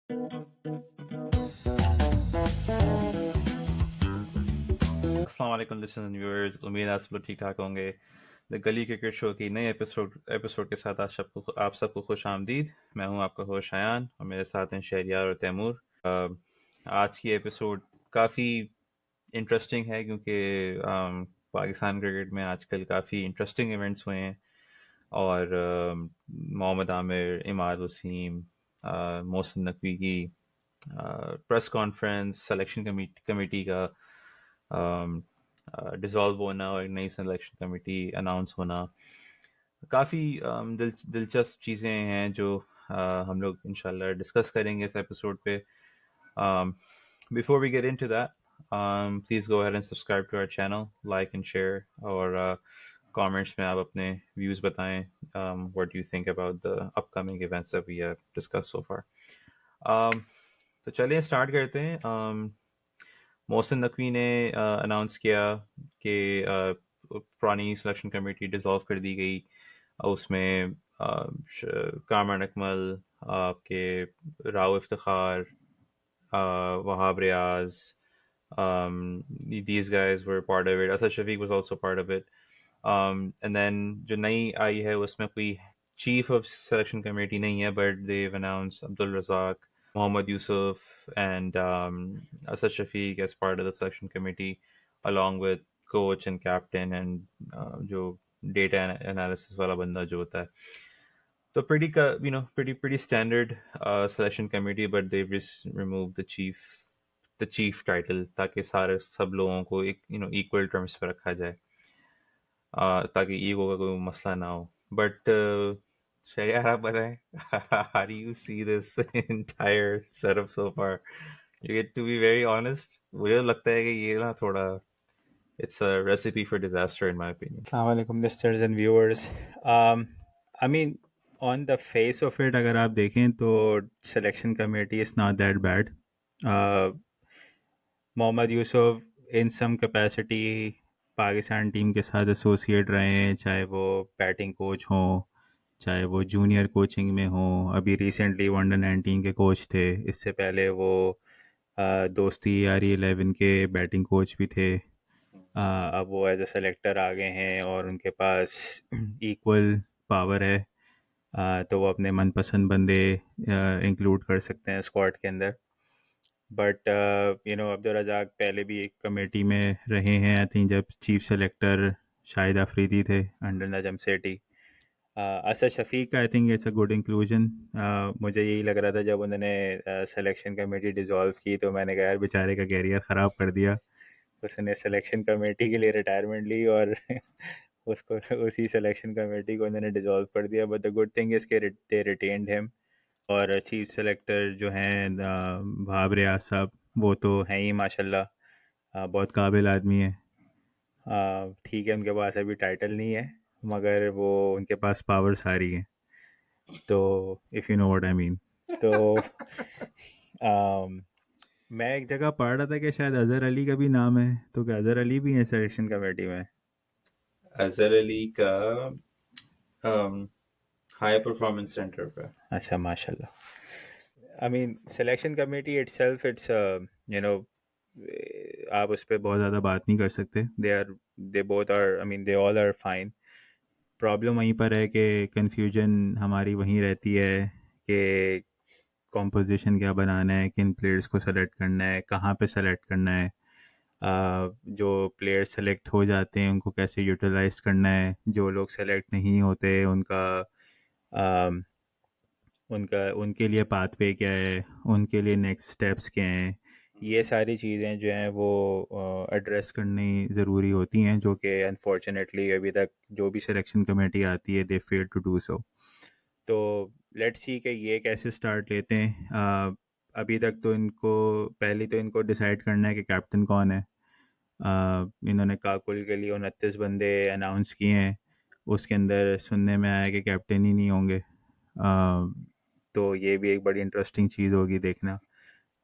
अस्सलाम वालेकुम listeners and viewers, उम्मीद है आप सब लोग ठीक ठाक होंगे। द गली क्रिकेट शो की नए एपिसोड के साथ आप सबको खुश आमदीद। मैं हूं आपका होस्ट शयान और मेरे साथ हैं शहरियार और तैमूर। आज की एपिसोड काफ़ी इंटरेस्टिंग है क्योंकि पाकिस्तान क्रिकेट में आजकल काफ़ी इंटरेस्टिंग इवेंट्स हुए हैं और मोहम्मद आमिर, इमाद वसीम, मोहसिन नकवी की प्रेस कॉन्फ्रेंस, सिलेक्शन कमेटी का डिसॉल्व होना और एक नई सिलेक्शन कमेटी अनाउंस होना, काफ़ी दिलचस्प चीज़ें हैं जो हम लोग इंशाल्लाह डिस्कस करेंगे इस एपिसोड पे। Before we get into that, please go ahead and subscribe to our channel, like and share, और comments में आप अपने views बताएं. What do you think about the upcoming events that we have discussed so far? Um, तो चलिए start करते हैं। मोहसिन नकवी ने अनाउंस किया कि पुरानी सिलेक्शन कमेटी डिसॉल्व कर दी गई। उसमें कामरान अकमल, आपके Rao Iftikhar, Wahab Riaz, these guys were part of it. Asad Shafiq was also part of it. And then जो नई आई है उसमें कोई chief of selection committee नहीं है, but they've announced Abdul Razak, Mohammad Yousuf, and Asad Shafiq as part of the selection committee, along with coach and captain and जो data analysis वाला बंदा जो होता है। So pretty standard selection committee, but they've just removed the chief title ताकि सारे सब लोगों को एक equal terms पे रखा जाए, ताकि ईगो का कोई मसला ना हो। But शरियार आप बताएं, how do you see this entire setup so far? You get to be very honest. मुझे लगता है कि ये ना थोड़ा it's a recipe for disaster in my opinion. Assalamu alaikum listeners and viewers. I mean, on the face of it, अगर आप देखें तो selection committee is not that bad. Mohammad Yousuf in some capacity Pakistan team के साथ एसोसिएट रहे हैं, चाहे वो बैटिंग कोच हों, चाहे वो जूनियर कोचिंग में हों। अभी रिसेंटली वनडर 19 के कोच थे, इससे पहले वो दोस्ती यारी 11 के बैटिंग कोच भी थे। अब वो एज ए सेलेक्टर आ गए हैं और उनके पास इक्वल पावर है, तो वो अपने मनपसंद बंदे इंक्लूड कर सकते हैं स्क्वाड के अंदर। बट अब्दुल रज़ाक पहले भी एक कमेटी में रहे हैं, आई थिंक जब चीफ सेलेक्टर शाहिद अफरीदी थे अंडर नजम सेठी। असद शफीक का I think it's a good inclusion. मुझे यही लग रहा था जब उन्होंने सिलेक्शन कमेटी डिसॉल्व की तो मैंने कहा यार बेचारे का कैरियर ख़राब कर दिया। उसने सिलेक्शन कमेटी के लिए रिटायरमेंट ली और उसको उसी सिलेक्शन कमेटी को उन्होंने डिसॉल्व कर दिया। But the good thing is के दे रिटेन्ड हिम। और चीफ सेलेक्टर जो हैं वहाब रियाज साहब, वो तो हैं ही माशाल्लाह, बहुत काबिल आदमी है। ठीक है, उनके पास अभी टाइटल नहीं है मगर वो उनके पास पावर सारी हैं, तो if you know what I mean. तो मैं एक जगह पढ़ रहा था कि शायद अज़हर अली का भी नाम है, तो क्या अज़हर अली भी हैं सिलेक्शन कमेटी में? अजहर अली का हाई परफॉर्मेंस सेंटर पे। अच्छा, माशाल्लाह। I mean selection committee itself it's आप उस पर बहुत ज़्यादा बात नहीं कर सकते। They both are, I mean they all are fine. Problem वहीं पर है कि कन्फ्यूजन हमारी वहीं रहती है कि कॉम्पोजिशन क्या बनाना है, किन प्लेयर्स को सेलेक्ट करना है, कहाँ पे सेलेक्ट करना है, जो प्लेयर सेलेक्ट हो जाते हैं उनको कैसे यूटिलाइज करना है, जो लोग सेलेक्ट नहीं होते उनका उनके लिए पाथवे क्या है, उनके लिए नेक्स्ट स्टेप्स क्या हैं। ये सारी चीज़ें जो हैं वो एड्रेस करनी ज़रूरी होती हैं, जो कि अनफॉर्चुनेटली अभी तक जो भी सिलेक्शन कमेटी आती है दे फेल टू डू सो। तो लेट्स सी कि ये कैसे स्टार्ट लेते हैं। अभी तक तो इनको डिसाइड करना है कि कैप्टन कौन है। इन्होंने काकुल के लिए 29 बंदे अनाउंस किए हैं, उसके अंदर सुनने में आया कि कैप्टन ही नहीं होंगे। तो ये भी एक बड़ी इंटरेस्टिंग चीज़ होगी देखना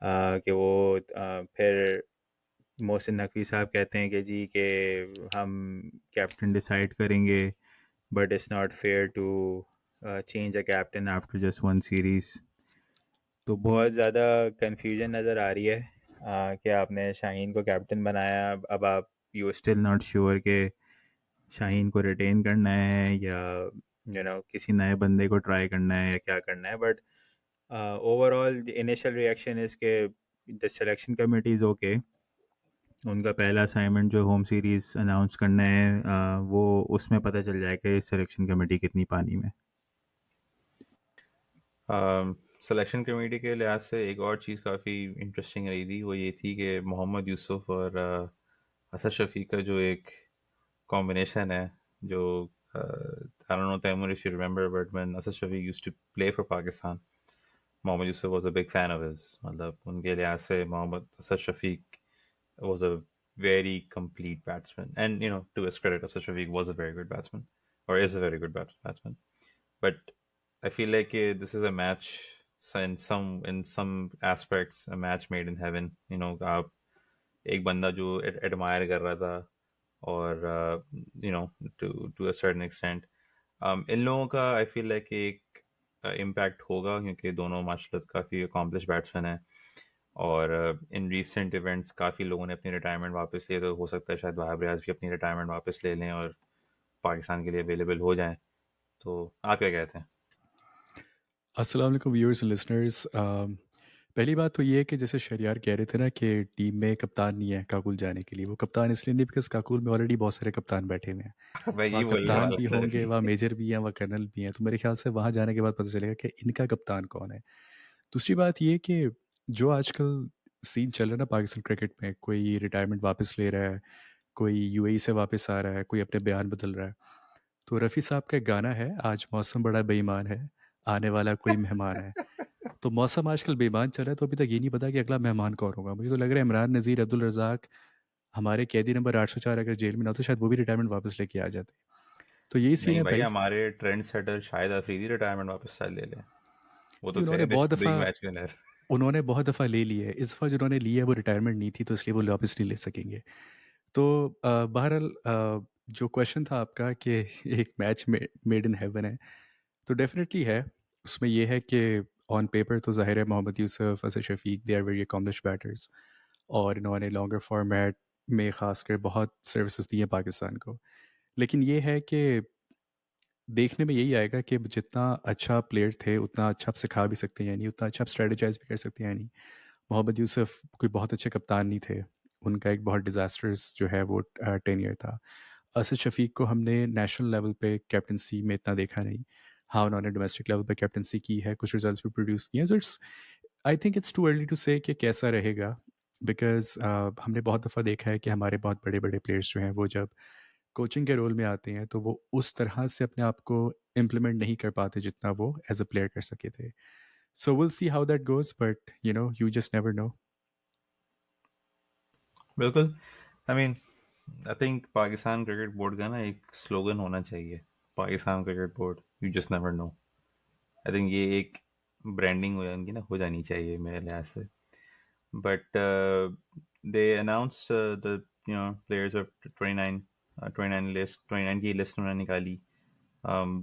कि वो फिर मोहसिन नकवी साहब कहते हैं कि जी कि हम कैप्टन डिसाइड करेंगे, but it's not fair to change a captain after just one series. तो बहुत ज़्यादा कन्फ्यूजन नज़र आ रही है कि आपने शाहीन को कैप्टन बनाया, अब आप यू स्टिल नॉट श्योर कि शाहीन को रिटेन करना है या किसी नए बंदे को ट्राई करना है या क्या करना है। But overall the initial reaction is के the selection committee is okay. उनका पहला असाइनमेंट जो होम सीरीज़ अनाउंस करना है वो उसमें पता चल जाएगा इस सिलेक्शन कमेटी कितनी पानी में। सिलेक्शन कमेटी के लिहाज से एक और चीज़ काफ़ी इंटरेस्टिंग रही थी, वो ये थी कि मोहम्मद यूसुफ और असद शफीक का जो एक कॉम्बिनेशन है, जो I don't know Taimur if you remember, but when Asad Shafiq used to play for Pakistan, Mohammad Yousuf was a big fan of his. मतलब उनके लिहाज से Mohammad Asad Shafiq was a very complete batsman, and to his credit, Asad Shafiq was a very good batsman, or is a very good batsman. But I feel like this is a match, so in some aspects, a match made in heaven. आप एक बंदा जो admire कर रहा था, और to a certain extent, इन लोगों का I feel like एक impact होगा, क्योंकि दोनों माशाल्लाह काफ़ी accomplished batsmen हैं। और इन रीसेंट इवेंट्स काफ़ी लोगों ने अपनी रिटायरमेंट वापस लिए, तो हो सकता है शायद बाबर रियाज भी अपनी रिटायरमेंट वापस ले लें और पाकिस्तान के लिए अवेलेबल हो जाएं। तो आप क्या कहते हैं? अस्सलाम वालेकुम व्यूअर्स एंड लिसनर्स। पहली बात तो ये है कि जैसे शरियार कह रहे थे ना कि टीम में कप्तान नहीं है काकुल जाने के लिए। वो कप्तान इसलिए नहीं बिकॉज काकुल में ऑलरेडी बहुत सारे कप्तान बैठे हुए हैं। मैं वहाँ ये बोलने कप्तान वाला भी था होंगे, अभी। वहाँ मेजर भी हैं, वहाँ कर्नल भी हैं। तो मेरे ख्याल से वहाँ जाने के बाद पता चलेगा कि इनका कप्तान कौन है। दूसरी बात ये कि जो आजकल सीन चल रहा है ना पाकिस्तान क्रिकेट में, कोई रिटायरमेंट वापस ले रहा है, कोई यूएई से वापस आ रहा है, कोई अपने बयान बदल रहा है। तो रफ़ी साहब का एक गाना है, आज मौसम बड़ा बेईमान है, आने वाला कोई मेहमान है। तो मौसम आजकल बेईमान चल रहा है, तो अभी तक ये नहीं पता कि अगला मेहमान कौन होगा। मुझे तो लग रहा है इमरान नज़ीर, अब्दुल रज़ाक, हमारे कैदी नंबर 804 अगर जेल में ना होते शायद वो भी रिटायरमेंट वापस लेके आ जाते। तो यही सीन नहीं है भाई, भाई। हमारे ट्रेंड सेटर शायद अफरीदी रिटायरमेंट वापस शायद ले लें। वो तो नहीं, थे उन्होंने बहुत नेशनल लीग दफ़ा मैच विनर। उन्होंने बहुत दफ़ा ले ली है। इस दफ़ा जिन्होंने ली है वो रिटायरमेंट नहीं थी, तो इसलिए वो वापस नहीं ले सकेंगे। तो बहरहाल जो क्वेश्चन था आपका कि एक मैच में मेड इन हेवन है, तो डेफिनेटली है। उसमें ये है कि ऑन पेपर तो ज़ाहिर है Mohammad Yousuf, Asad Shafiq, they are very accomplish batters, और इन्होंने लॉन्गर फॉर्मेट में ख़ासकर बहुत सर्विसेज दी हैं पाकिस्तान को। लेकिन ये है कि देखने में यही आएगा कि जितना अच्छा प्लेयर थे उतना अच्छा आप सिखा भी सकते हैं या नहीं, उतना अच्छा आप स्ट्रेटजाइज भी कर सकते हैं या नहीं। मोहम्मद यूसुफ कोई बहुत अच्छे कप्तान नहीं थे। उनका एक बहुत डिज़ास्टर्स जो है वो टेन्योर था। असद शफीक को हमने नेशनल लेवल पे कैप्टनसी में इतना देखा नहीं। हाँ, उन्होंने डोमेस्टिक लेवल पे कैप्टनसी की है, कुछ रिजल्ट्स भी प्रोड्यूस किए हैं। So it's, I think it's too early to say कि कैसा रहेगा, बिकॉज़ हमने बहुत दफ़ा देखा है कि हमारे बहुत बड़े-बड़े प्लेयर्स जो हैं वो जब कोचिंग के रोल में आते हैं तो वो उस तरह से अपने आप को इम्प्लीमेंट नहीं कर पाते जितना वो एज़ अ प्लेयर कर सके थे। So will see how that goes, but you just never know. बिल्कुल। I mean, I think Pakistan cricket board का ना एक स्लोगन होना चाहिए, Pakistan cricket board, you just never know. I think ये एक ब्रांडिंग हो जानी चाहिए मेरे लिहाज से। But they announced the players of 29, 29 की लिस्ट उन्होंने निकाली। um,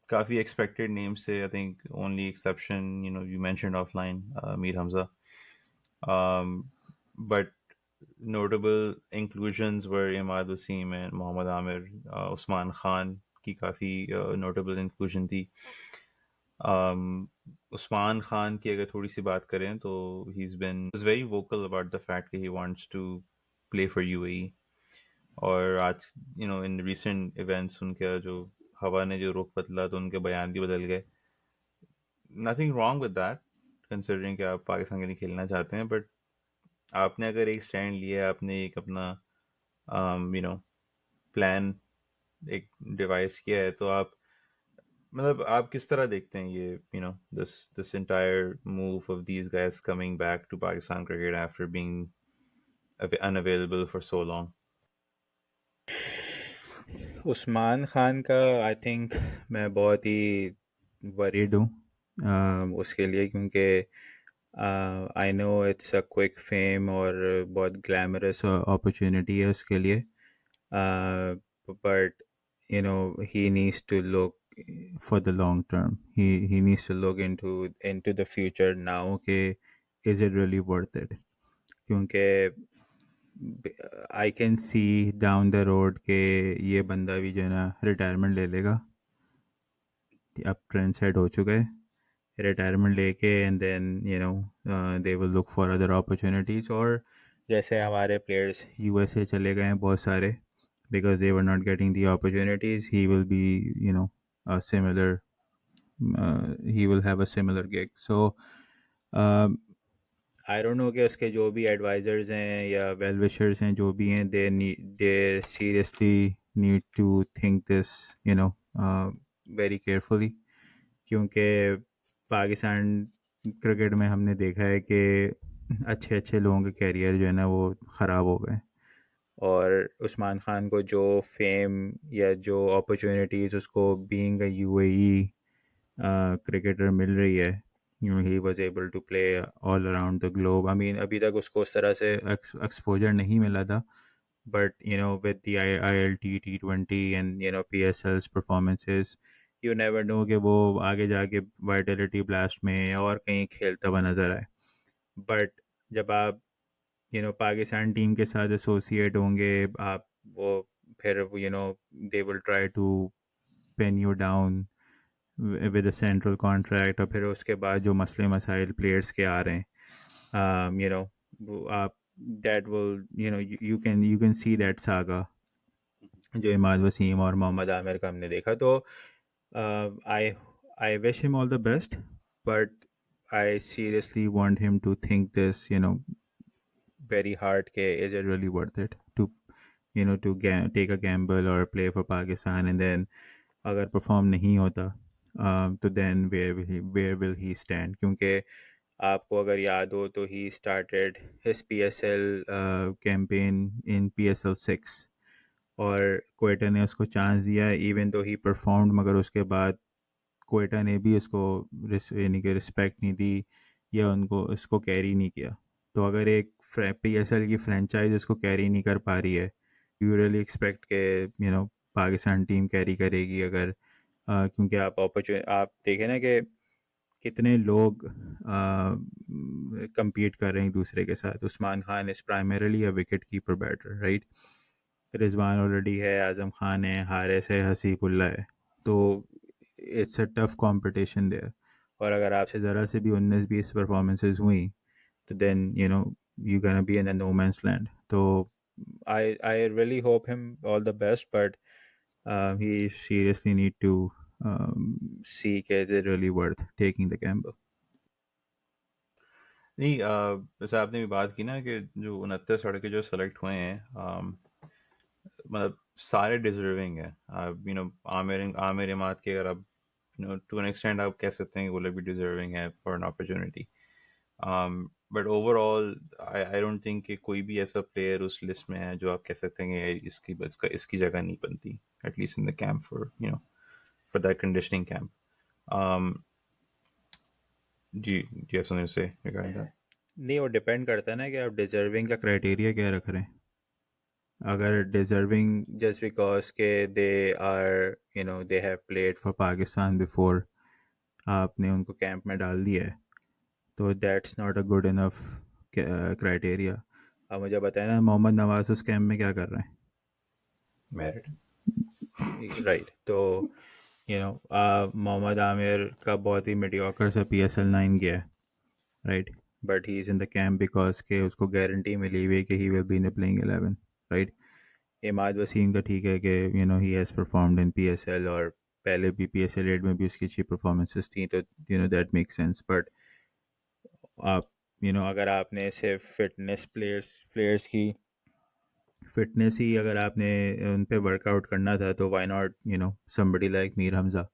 काफ़ी expected names थे। I think only exception, you mentioned offline, Mir Hamza, but notable inclusions were Imad Wasim and Mohammad Amir, Usman Khan की काफ़ी notable inclusion थी। उस्मान खान की अगर थोड़ी सी बात करें तो he is been very vocal about the fact कि he wants to play for UAE. और आज इन रीसेंट इवेंट्स उनका जो हवा ने जो रुख बदला, तो उनके बयान भी बदल गए। Nothing wrong with that, considering कि आप पाकिस्तान के लिए खेलना चाहते हैं, बट आपने अगर एक स्टैंड लिया है, आपने एक अपना प्लान एक डिवाइस किया है, तो आप मतलब आप किस तरह देखते हैं ये this entire move of these guys coming back to Pakistan cricket after being unavailable for so long? Usman Khan का आई थिंक मैं बहुत ही वरीड हूँ उसके लिए, क्योंकि I know it's a quick fame और बहुत ग्लैमरस अपॉर्चुनिटी है उसके लिए, but he needs to look for the long term. He needs to look into the future now. Okay, is it really worth it? क्योंकि I can see down the road के ये बंदा भी जो है ना रिटायरमेंट ले लेगा. अब ट्रेंड सेट हो चुका है रिटायरमेंट लेके and then they will look for other opportunities. और जैसे हमारे प्लेयर्स यूएसए चले गए हैं बहुत सारे because they were not getting the opportunities. He will B a similar he will have a similar gig. So I don't no कि उसके जो भी एडवाइज़र्स हैं या वेल विशर्स हैं जो भी हैं they seriously need to think this very carefully. क्योंकि पाकिस्तान क्रिकेट में हमने देखा है कि अच्छे अच्छे लोगों के कैरियर जो है ना वो ख़राब हो गए. और उस्मान खान को जो फेम या जो अपॉर्चुनिटीज़ उसको बीइंग अ यूएई क्रिकेटर मिल रही है, he was able to play all around the globe. I mean अभी तक उसको उस तरह से एक्सपोजर नहीं मिला था, but with the ILT T20 and PSL's performances, you never know कि वो आगे जाके वाइटलिटी ब्लास्ट में या और कहीं खेलता हुआ नज़र आए. बट जब आप पाकिस्तान टीम के साथ एसोसिएट होंगे आप, वो फिर they will try to pen you down with a central contract. और फिर उसके बाद जो मसले मसाइल प्लेयर्स के आ रहे हैं, आप that will you can see that saga जो इमाद वसीम और मोहम्मद आमिर का हमने देखा. तो I I wish him all the best, but I seriously want him to think this very hard ke is it really worth it to take a gamble or play for Pakistan, and then अगर perform नहीं होता तो then where will he stand. क्योंकि आपको अगर याद हो तो he started his PSL campaign in PSL 6 और कोयटा ने उसको चांस दिया इवन तो ही परफॉर्म्ड, मगर उसके बाद कोयटा ने भी उसको यानी कि रिस्पेक्ट नहीं दी या उनको इसको कैरी नहीं किया. तो अगर एक PSL की फ्रेंचाइज इसको कैरी नहीं कर पा रही है, यू रियली एक्सपेक्ट के पाकिस्तान टीम कैरी करेगी अगर क्योंकि आप देखें ना कि कितने लोग compete कर रहे हैं एक दूसरे के साथ. Usman Khan is primarily a wicket keeper batter, right. Rizwan already है, आज़म खान है, हारिस है, हसीबुल्ला है. तो it's a tough competition there. और अगर आपसे ज़रा से भी 19-20 परफॉर्मेंसेज हुई तो then you can be in a no man's land. तो I really hope him all the best, but he seriously need to see is it really worth taking the gamble. नहीं, जैसे आपने भी बात की ना कि जो 69 लड़के जो सेलेक्ट हुए हैं, मतलब सारे डिजर्विंग है. आमिर आमिर इमाद के अगर आप टू एन एक्सटेंड आप कह सकते हैं कि वो लोग भी डिजर्विंग है for an opportunity. But overall I don't think कि कोई भी ऐसा प्लेयर उस लिस्ट में है जो आप कह सकते हैं कि इसकी जगह नहीं बनती, at least in the camp for that conditioning camp. जी जी, आप समझ से रिगार्डिंग दैट. नहीं, वो डिपेंड करता है ना कि आप डिजर्विंग का क्राइटेरिया क्या रख रहे हैं. अगर डिजर्विंग जस्ट बिकॉज के they are they have played for Pakistan before आपने उनको कैंप में डाल दिया है तो that's not a good enough criteria. अब मुझे बताया ना मोहम्मद नवाज उस कैंप में क्या कर रहे मेरिट. हैं, राइट. तो मोहम्मद आमिर का बहुत ही मीडियोकर सा PSL 9 गया है, right. But he is in the camp because के उसको गारंटी मिली हुई है कि he will be in the playing 11, right. Imad Wasim का ठीक है कि he has performed in PSL और पहले भी PSL 8 में भी उसकी अच्छी परफॉर्मेंसेस थी, तो दैट मेक सेंस. बट आप अगर आपने सिर्फ प्लेयर्स की फिटनेस ही अगर आपने उन पे वर्कआउट करना था तो why not somebody like Mir Hamza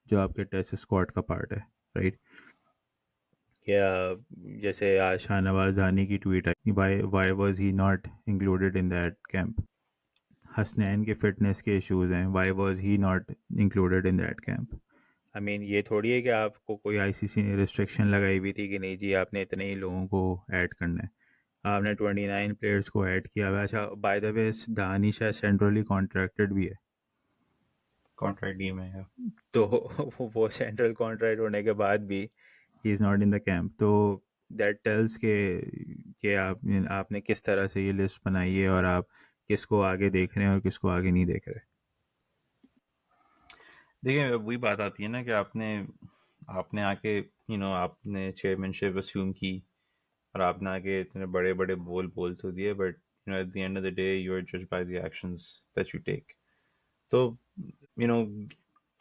जो आपके टेस्ट स्क्वाड का पार्ट है, राइट. या जैसे आज शाहनवाज जानी की tweet I, why was he not included in that camp. Hasnain के फिटनेस के इश्यूज हैं, why was he not included in that camp. I mean ये थोड़ी है कि आपको कोई ICC ने रिस्ट्रिक्शन लगाई हुई थी कि नहीं जी आपने इतने ही लोगों को ऐड करना है. आपने 29 प्लेयर्स को ऐड किया हुआ है. अच्छा, बाय द वे दानिश है सेंट्रली कॉन्ट्रैक्टेड भी है. कॉन्ट्रैक्ट टीम है या तो वो सेंट्रल कॉन्ट्रैक्ट होने के बाद भी ही is not in the camp, तो दैट टेल्स के आपने किस तरह से ये लिस्ट बनाई है और आप किसको आगे देख रहे हैं और किसको आगे नहीं देख रहे। देखिए वही बात आती है ना कि आपने आपने आके आपने चेयरमैनशिप अस्यूम की और आपने आगे इतने बड़े बड़े बोल बोल तो दिए, but at the end of the day you are judged by the actions that you take. तो you know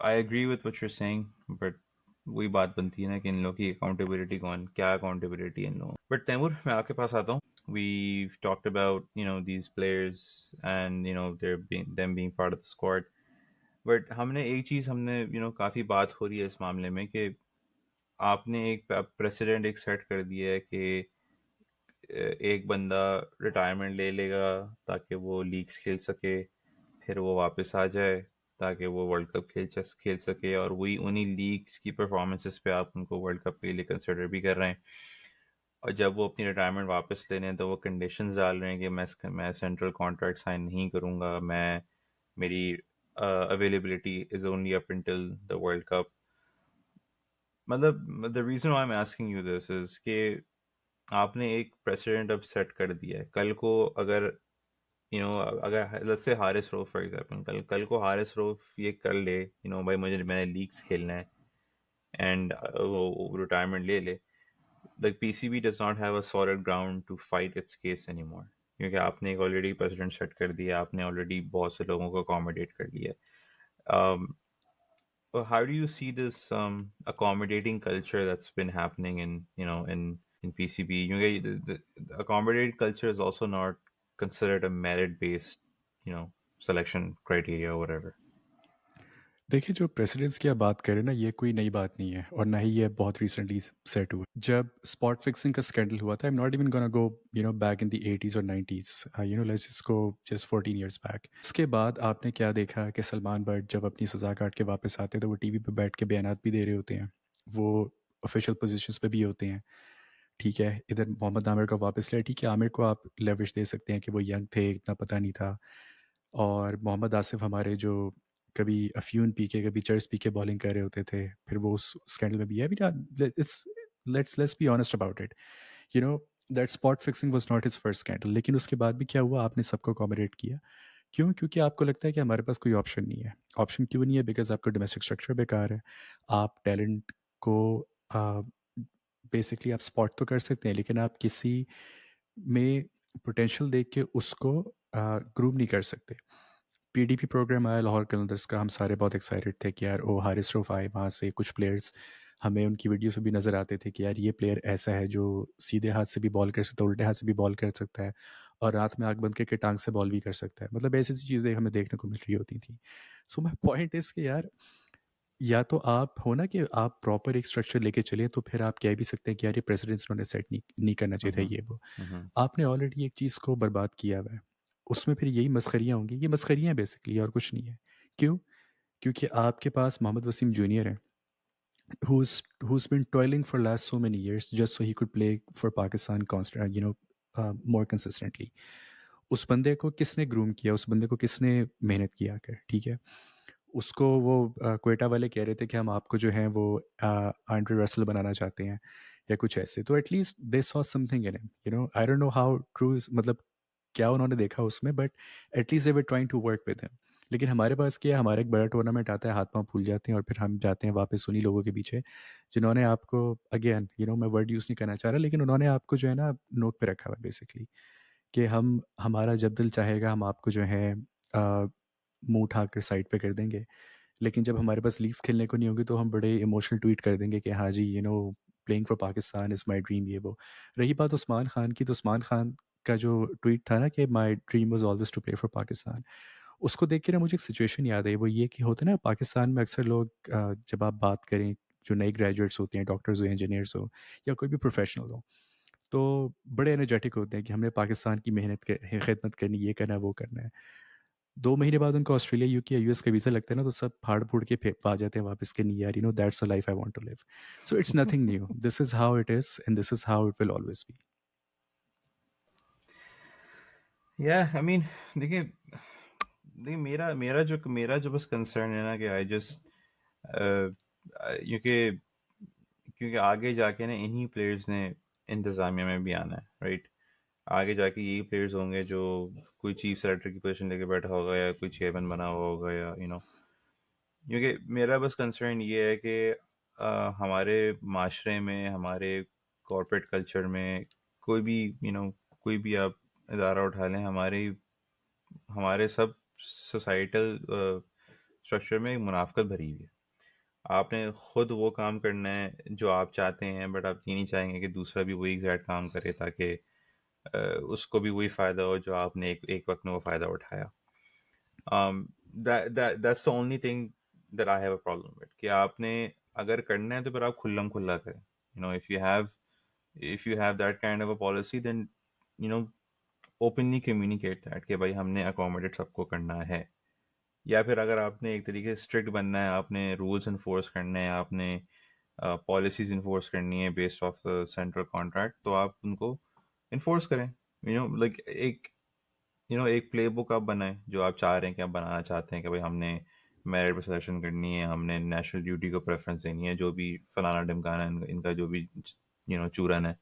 I agree with what you are saying, but वही बात बनती है ना कि इन लोगों की अकाउंटेबिलिटी कौन, क्या अकाउंटेबिलिटी इन लोगों। बट तैमूर, मैं आपके पास आता हूँ। We've talked about these players and them being part of the squad. But हमने एक चीज़ हमने काफ़ी बात हो रही है इस मामले में कि आपने एक प्रेसिडेंट एक सेट कर दिया है कि एक बंदा रिटायरमेंट ले लेगा ताकि वो लीग्स खेल सके, फिर वो वापस आ जाए ताकि वो वर्ल्ड कप खेल सके, और वही उन्हीं लीग्स की परफॉर्मेंसेस पे आप उनको वर्ल्ड कप के लिए कंसिडर भी कर रहे हैं। और जब वो अपनी रिटायरमेंट वापस ले रहे हैं तो वो कंडीशंस डाल रहे हैं कि मैं सेंट्रल कॉन्ट्रैक्ट साइन नहीं करूँगा, मैं मेरी availability is only up till the world cup. मतलब the reason why I am asking you this is कि आपने एक प्रेसिडेंट अब सेट कर दिया है। कल को अगर अगर let's say Haris Rauf for example, कल कल को हारिस रऊफ ये कर ले, भाई मुझे मैंने लीग्स खेलना है, एंड वो रिटायरमेंट ले ले, like PCB does not have a solid ground to fight its case anymore, क्योंकि आपने एक ऑलरेडी प्रेसिडेंट सेट कर दिया, आपने ऑलरेडी बहुत से लोगों को अकोमोडेट कर लिया है। How do you see this accommodating culture that's been happening in PCB? The accommodating culture is also not considered a merit based selection criteria or whatever. देखिए, जो प्रेसिडेंट्स की आप बात करें ना, ये कोई नई बात नहीं है और ना ही ये बहुत रिसेंटली सेट हुआ। जब स्पॉट फिक्सिंग का स्कैंडल हुआ था, I am not even gonna go back in the 80s और 90s, let's just go just 14 years back. उसके बाद आपने क्या देखा कि सलमान बट जब अपनी सज़ा काट के वापस आते हैं तो वो टीवी पे बैठ के बयानात भी दे रहे होते हैं, वो ऑफिशियल पोजीशंस पे भी होते हैं। ठीक है, इधर मोहम्मद आमिर को वापस लिया, ठीक है, आमिर को आप लेवरेज दे सकते हैं कि वो यंग थे, इतना पता नहीं था। और मोहम्मद आसिफ हमारे जो कभी अफ्यून पी के कभी चर्च पी के बॉलिंग कर रहे होते थे, फिर वो उस स्कैंडल में भी है भी ना। It's let's be honest about it, you know that spot fixing was not his first scandal. लेकिन उसके बाद भी क्या हुआ, आपने सबको अकोमोडेट किया। क्यों? क्योंकि आपको लगता है कि हमारे पास कोई ऑप्शन नहीं है। ऑप्शन क्यों नहीं है? बिकॉज आपका डोमेस्टिक स्ट्रक्चर बेकार है। आप टैलेंट को बेसिकली आप स्पॉट तो कर सकते हैं, लेकिन आप किसी में पोटेंशियल देख के उसको ग्रूम नहीं कर सकते। पीडीपी प्रोग्राम आया लाहौर कलंदर्स का, हम सारे बहुत एक्साइटेड थे कि यार ओ हारिस रऊफ आए वहाँ से, कुछ प्लेयर्स हमें उनकी वीडियोस में भी नज़र आते थे कि यार ये प्लेयर ऐसा है जो सीधे हाथ से भी बॉल कर सकता है, उल्टे हाथ से भी बॉल कर सकता है, और रात में आँख बंद करके टांग से बॉल भी कर सकता है। मतलब ऐसी ऐसी चीज़ें हमें देखने को मिल रही होती थी। सो माई पॉइंट इज़ कि यार, या तो आप हो ना कि आप प्रॉपर एक स्ट्रक्चर लेके चलें, तो फिर आप कह भी सकते हैं कि यार ये प्रेसिडेंट्स उन्होंने सेट नहीं करना चाहिए था Mm-hmm. ये वो। Mm-hmm. आपने ऑलरेडी एक चीज़ को बर्बाद किया हुआ है, उसमें फिर यही मसखरियाँ होंगी। ये मसखरियाँ हैं बेसिकली, और कुछ नहीं है। क्यों? क्योंकि आपके पास मोहम्मद वसीम जूनियर है, who's been toiling for last so many years just so he could play for Pakistan more consistently. उस बंदे को किसने ग्रूम किया? उस बंदे को किसने मेहनत की आकर? ठीक है, उसको वो क्वेटा वाले कह रहे थे कि हम आपको जो है वो आंड्रे रसल बनाना चाहते हैं या कुछ ऐसे। तो at least they saw something in him, I don't know how true, मतलब क्या उन्होंने देखा उसमें, but at least they were trying to work with him. लेकिन हमारे पास क्या है, हमारा एक बड़ा टूर्नामेंट आता है, हाथ पांव फूल जाते हैं, और फिर हम जाते हैं वापस उन्हीं लोगों के पीछे जिन्होंने आपको, अगेन मैं वर्ड यूज़ नहीं करना चाह रहा, लेकिन उन्होंने आपको जो है ना नोक पे रखा हुआ है बेसिकली, कि हम हमारा जब दिल चाहेगा हम आपको जो है मुंह उठाकर साइड पे कर देंगे, लेकिन जब हमारे पास लीग्स खेलने को नहीं होगी तो हम बड़े इमोशनल ट्वीट कर देंगे कि हाँ जी, playing for Pakistan is my dream, ये वो। रही बात उस्मान खान की, तो उस्मान खान का जो ट्वीट था ना कि my dream was always to play for Pakistan, उसको देख के ना मुझे एक सिचुएशन याद आई। वो ये कि होता है ना पाकिस्तान में अक्सर लोग, जब आप बात करें, जो नए ग्रेजुएट्स होते हैं, डॉक्टर्स हो, इंजीनियर्स हो, या कोई भी प्रोफेशनल हो, तो बड़े एनर्जेटिक होते हैं कि हमने पाकिस्तान की खिदमत करनी, ये करना है, वो करना है। 2 महीने बाद उनको ऑस्ट्रेलिया, यूके या यूएस का वीज़ा लगता है ना, तो सब फाड़-फूड़ के फेंक आ जाते हैं वापस कि नहीं यार, that's the life I want to live. So it's nothing new. This is how it is and this is how it will always be. Yeah, I mean, देखिए, नहीं, मेरा जो बस कंसर्न है ना कि आई जस्ट क्योंकि क्योंकि आगे जाके ना इन्हीं प्लेयर्स ने इंतज़ामिया में भी आना है, राइट? आगे जाके यही प्लेयर्स होंगे जो कोई चीफ सेलेक्टर की पोजीशन लेके बैठा होगा या कोई चेयरमैन बना हुआ होगा, या क्योंकि मेरा बस कंसर्न ये है कि हमारे माशरे में, हमारे कॉर्पोरेट कल्चर में, कोई भी कोई भी आप इदारा उठा लें, हमारे हमारे सब सोसाइटल स्ट्रक्चर में मुनाफकत भरी हुई है। आपने खुद वो काम करना है जो आप चाहते हैं, बट आप ये नहीं चाहेंगे कि दूसरा भी वही एग्जैक्ट काम करे, ताकि उसको भी वही फ़ायदा हो जो आपने एक वक्त में वो फ़ायदा उठाया। That's the only thing that I have a problem with, कि आपने अगर करना है तो फिर आप खुल्लम खुल्ला करें। If you have that kind of a policy, then you know openly communicate that कि भाई हमने accommodate सबको करना है। या फिर अगर आपने एक तरीके से स्ट्रिक्ट बनना है, आपने रूल्स इन्फोर्स करने हैं, आपने पॉलिसीज इन्फोर्स करनी है based of the central contract, तो आप उनको इन्फोर्स करें। लाइक एक प्ले बुक आप बनाएं जो आप चाह रहे हैं कि आप बनाना चाहते हैं कि भाई हमने मेरिट पर सिलेक्शन करनी है, हमने नेशनल ड्यूटी को प्रेफरेंस देनी है, जो भी फलाना ढिमकाना इनका जो भी चूरन है।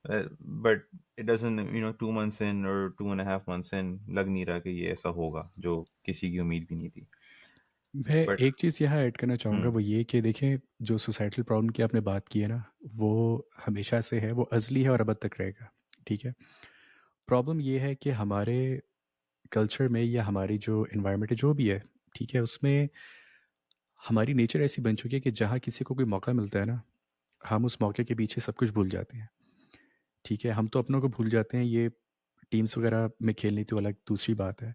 But it doesn't 2 months in और 2.5 मंथ्स इन लग नहीं रहा कि ये ऐसा होगा, जो किसी की उम्मीद भी नहीं थी। मैं बट एक चीज़ यहाँ ऐड करना चाहूँगा, वो ये कि देखें, जो सोसाइटल प्रॉब्लम की आपने बात की है ना, वो हमेशा से है, वो अज़ली है और अब तक रहेगा। ठीक है? प्रॉब्लम ये है कि हमारे कल्चर में या हमारी जो एनवायरनमेंट है, जो भी है, ठीक है, उसमें हमारी नेचर ऐसी बन चुकी है कि जहाँ किसी को कोई मौका मिलता है ना, हम उस मौके के पीछे सब कुछ भूल जाते हैं। ठीक है? हम तो अपनों को भूल जाते हैं, ये टीम्स वगैरह में खेलनी तो अलग दूसरी बात है।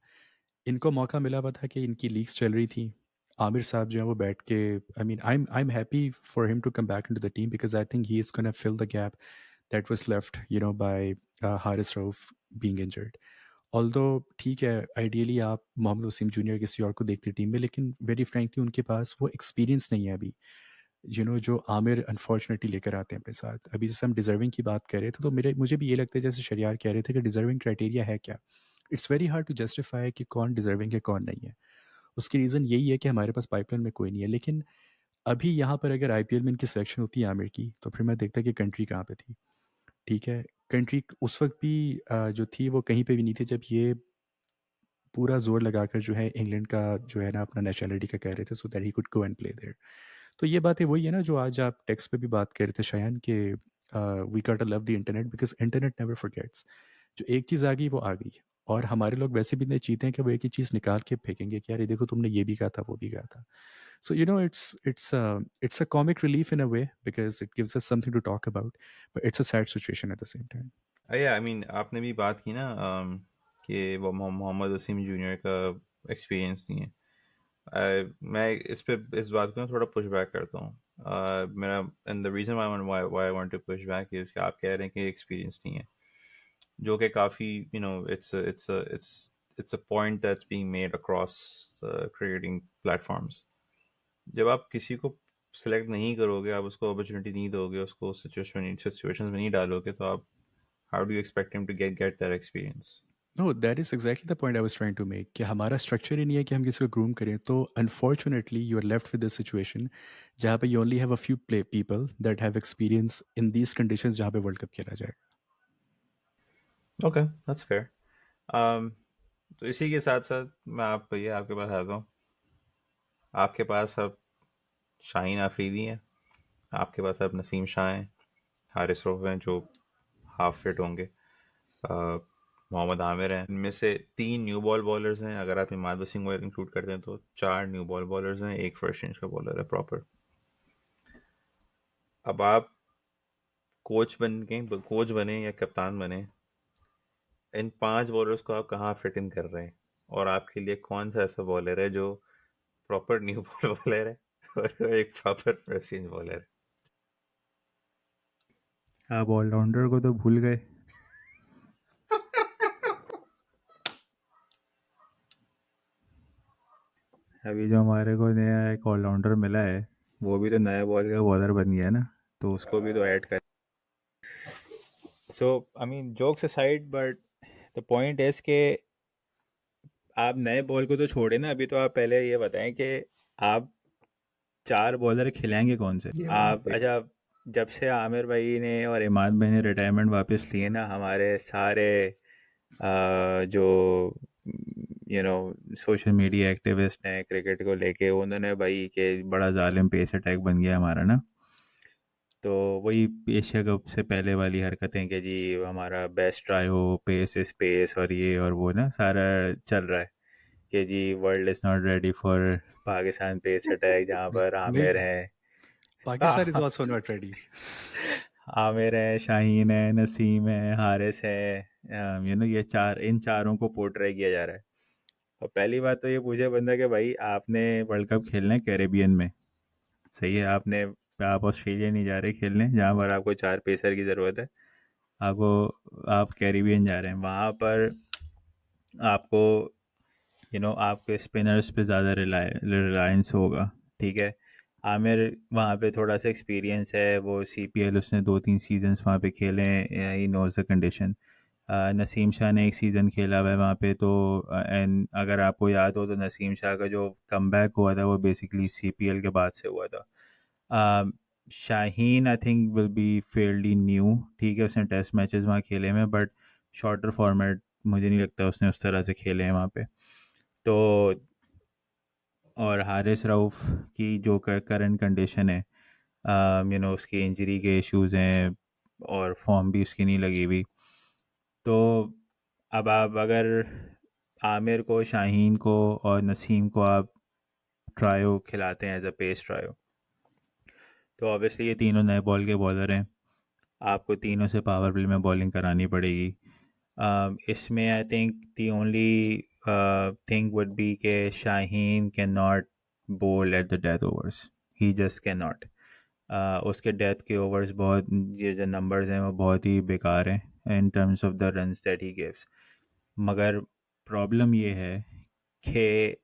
इनको मौका मिला हुआ था कि इनकी लीग्स चल रही थी। आमिर साहब जो हैं वो बैठ के, I am happy for him to come back into the team because I think he is gonna fill the gap that was left by Haris Rauf being injured. Although ठीक है, आइडियली आप मोहम्मद वसीम जूनियर किसी और को देखते टीम में, लेकिन वेरी फ्रैंकली उनके पास वो एक्सपीरियंस नहीं है अभी, जो आमिर अनफॉर्चुनेटली लेकर आते हैं अपने साथ। अभी जैसे हम डिज़र्विंग की बात कर रहे थे, तो मेरे मुझे भी ये लगता है जैसे शरियार कह रहे थे कि डिज़र्विंग क्राइटेरिया है क्या? It's very hard to justify कि कौन डिज़र्विंग है, कौन नहीं है। उसकी रीज़न यही है कि हमारे पास पाइपलाइन में कोई नहीं है। लेकिन अभी यहाँ पर अगर आईपीएल में इनकी सिलेक्शन होती है आमिर की, तो फिर मैं देखता कि कंट्री कहाँ पे थी। ठीक है? कंट्री उस वक़्त भी जो थी वो कहीं पे भी नहीं थी जब ये पूरा ज़ोर लगाकर जो है इंग्लैंड का जो है ना अपना नेशनैलिटी का कह रहे थे so that he could go and play there. तो ये बातें वही है ना जो आज आप टेक्स्ट पे भी बात कर रहे थे शायन कि we got to love the internet because internet never forgets. जो एक चीज़ आ गई वो आ गई। और हमारे लोग वैसे भी इतने चीते हैं कि वो एक ही चीज़ निकाल के फेंकेंगे कि यार ये देखो तुमने ये भी कहा था, वो भी कहा था। So it's a comic relief in a way because it gives us something to talk about, but it's a sad situation at the same time. I mean आपने भी बात की ना, कि वो मोहम्मद वसीम जूनियर का एक्सपीरियंस नहीं है। मैं इस बात को ना थोड़ा पुश बैक करता हूँ। मेरा and the reason why I want to push back is कि आप कह रहे हैं कि एक्सपीरियंस नहीं है, जो कि काफ़ी it's a point that's being made across creating platforms. जब आप किसी को सिलेक्ट नहीं करोगे, आप उसको अपॉर्चुनिटी नहीं दोगे, उसको सिचुएशंस में नहीं डालोगे, तो आप how do you expect him to get that experience? No, that is exactly the point I was trying to make कि हमारा स्ट्रक्चर ही नहीं है कि हम किसी को ग्रूम करें, तो unfortunately you are left with this situation जहाँ पे you only have a few play people that have experience in these conditions जहाँ पे वर्ल्ड कप खेला जाएगा। Okay, that's fair. um, तो इसी के साथ साथ मैं आपके पास आता हूँ। आपके पास अब शाहीन आफरीदी हैं, आपके पास अब नसीम शाह हैं, हारिस रऊफ हैं जो हाफ फिट होंगे, मोहम्मद आमिर हैं। इनमें से 3 न्यू बॉल बॉलर्स हैं, अगर आप इमाद वसीम को इंक्लूड करते हैं तो 4 न्यू बॉल बॉलर्स हैं, एक फर्स्ट रेंज का बॉलर है प्रॉपर। अब आप कोच बने या कप्तान बने, इन 5 बॉलर्स को आप कहाँ फिट इन कर रहे हैं? और आपके लिए कौन सा ऐसा बॉलर है जो प्रॉपर न्यू बॉल बॉलर है और एक प्रॉपर फर्स्ट रेंज बॉलर है? आप ऑलराउंडर को तो भूल गए। अभी जो हमारे को नया एक ऑलराउंडर मिला है, वो भी तो नया बॉल का बॉलर बन गया ना, तो उसको भी तो ऐड कर। So I mean jokes aside, but the point is के आप नए बॉल को तो छोड़े ना, अभी तो आप पहले ये बताएं कि आप 4 बॉलर खिलाएंगे कौन से आप? सही। अच्छा, जब से आमिर भाई ने और इमाद भाई ने रिटायरमेंट वापस लिए ना, हमारे सारे जो सोशल मीडिया एक्टिविस्ट हैं क्रिकेट को लेके, उन्होंने भाई के बड़ा जालिम पेस अटैक बन गया हमारा ना। तो वही एशिया कप से पहले वाली हरकतें कि जी हमारा बेस्ट ट्राई हो, पेस इज पेस, और ये और वो ना सारा चल रहा है कि जी world is not ready for Pakistan pace attack, जहाँ पर नहीं, आमिर हैं। Pakistan is also not ready. Amir है, शाहीन है, नसीम है, हारिस है, ये चार, इन चारों को पोर्ट्रे किया जा रहा है। और पहली बात तो ये पूछे बंदा कि भाई आपने वर्ल्ड कप खेलना है कैरेबियन में, सही है, आप ऑस्ट्रेलिया नहीं जा रहे खेलने जहाँ पर आपको 4 पेसर की ज़रूरत है। आपको आप कैरेबियन जा रहे हैं, वहाँ पर आपको आपके स्पिनर्स पे ज़्यादा रिलायंस होगा। ठीक है, आमिर वहाँ पे थोड़ा सा एक्सपीरियंस है, वो सीपीएल उसने 2-3 सीजन्स वहाँ पे खेले हैं, he knows the condition. Naseem Shah ने एक सीज़न खेला हुआ है वहाँ पे, तो एंड अगर आपको याद हो तो नसीम शाह का जो कमबैक हुआ था वो बेसिकली सीपीएल के बाद से हुआ था। Uh, Shaheen I think will be fairly new, ठीक है, उसने टेस्ट मैचेस वहाँ खेले हैं बट शॉर्टर फॉर्मेट मुझे नहीं लगता उसने उस तरह से खेले हैं वहाँ पे। तो और हारिस रऊफ की जो करंट कंडीशन है, उसकी इंजरी के इश्यूज हैं और फॉर्म भी उसकी नहीं लगी हुई। तो अब आप अगर आमिर को, शाहीन को और नसीम को आप ट्रायो खिलाते हैं एज अ पेस ट्रायो, तो ऑब्वियसली ये तीनों नए बॉल के बॉलर हैं, आपको तीनों से पावर प्ले में बॉलिंग करानी पड़ेगी। इसमें I think the only thing would be के शाहीन कैन नॉट बोल at the death overs, he just can not. उसके डेथ के ओवर्स बहुत, ये जो नंबर्स हैं वो बहुत ही बेकार हैं in terms of the runs that he gives. मगर प्रॉब्लम ये है कि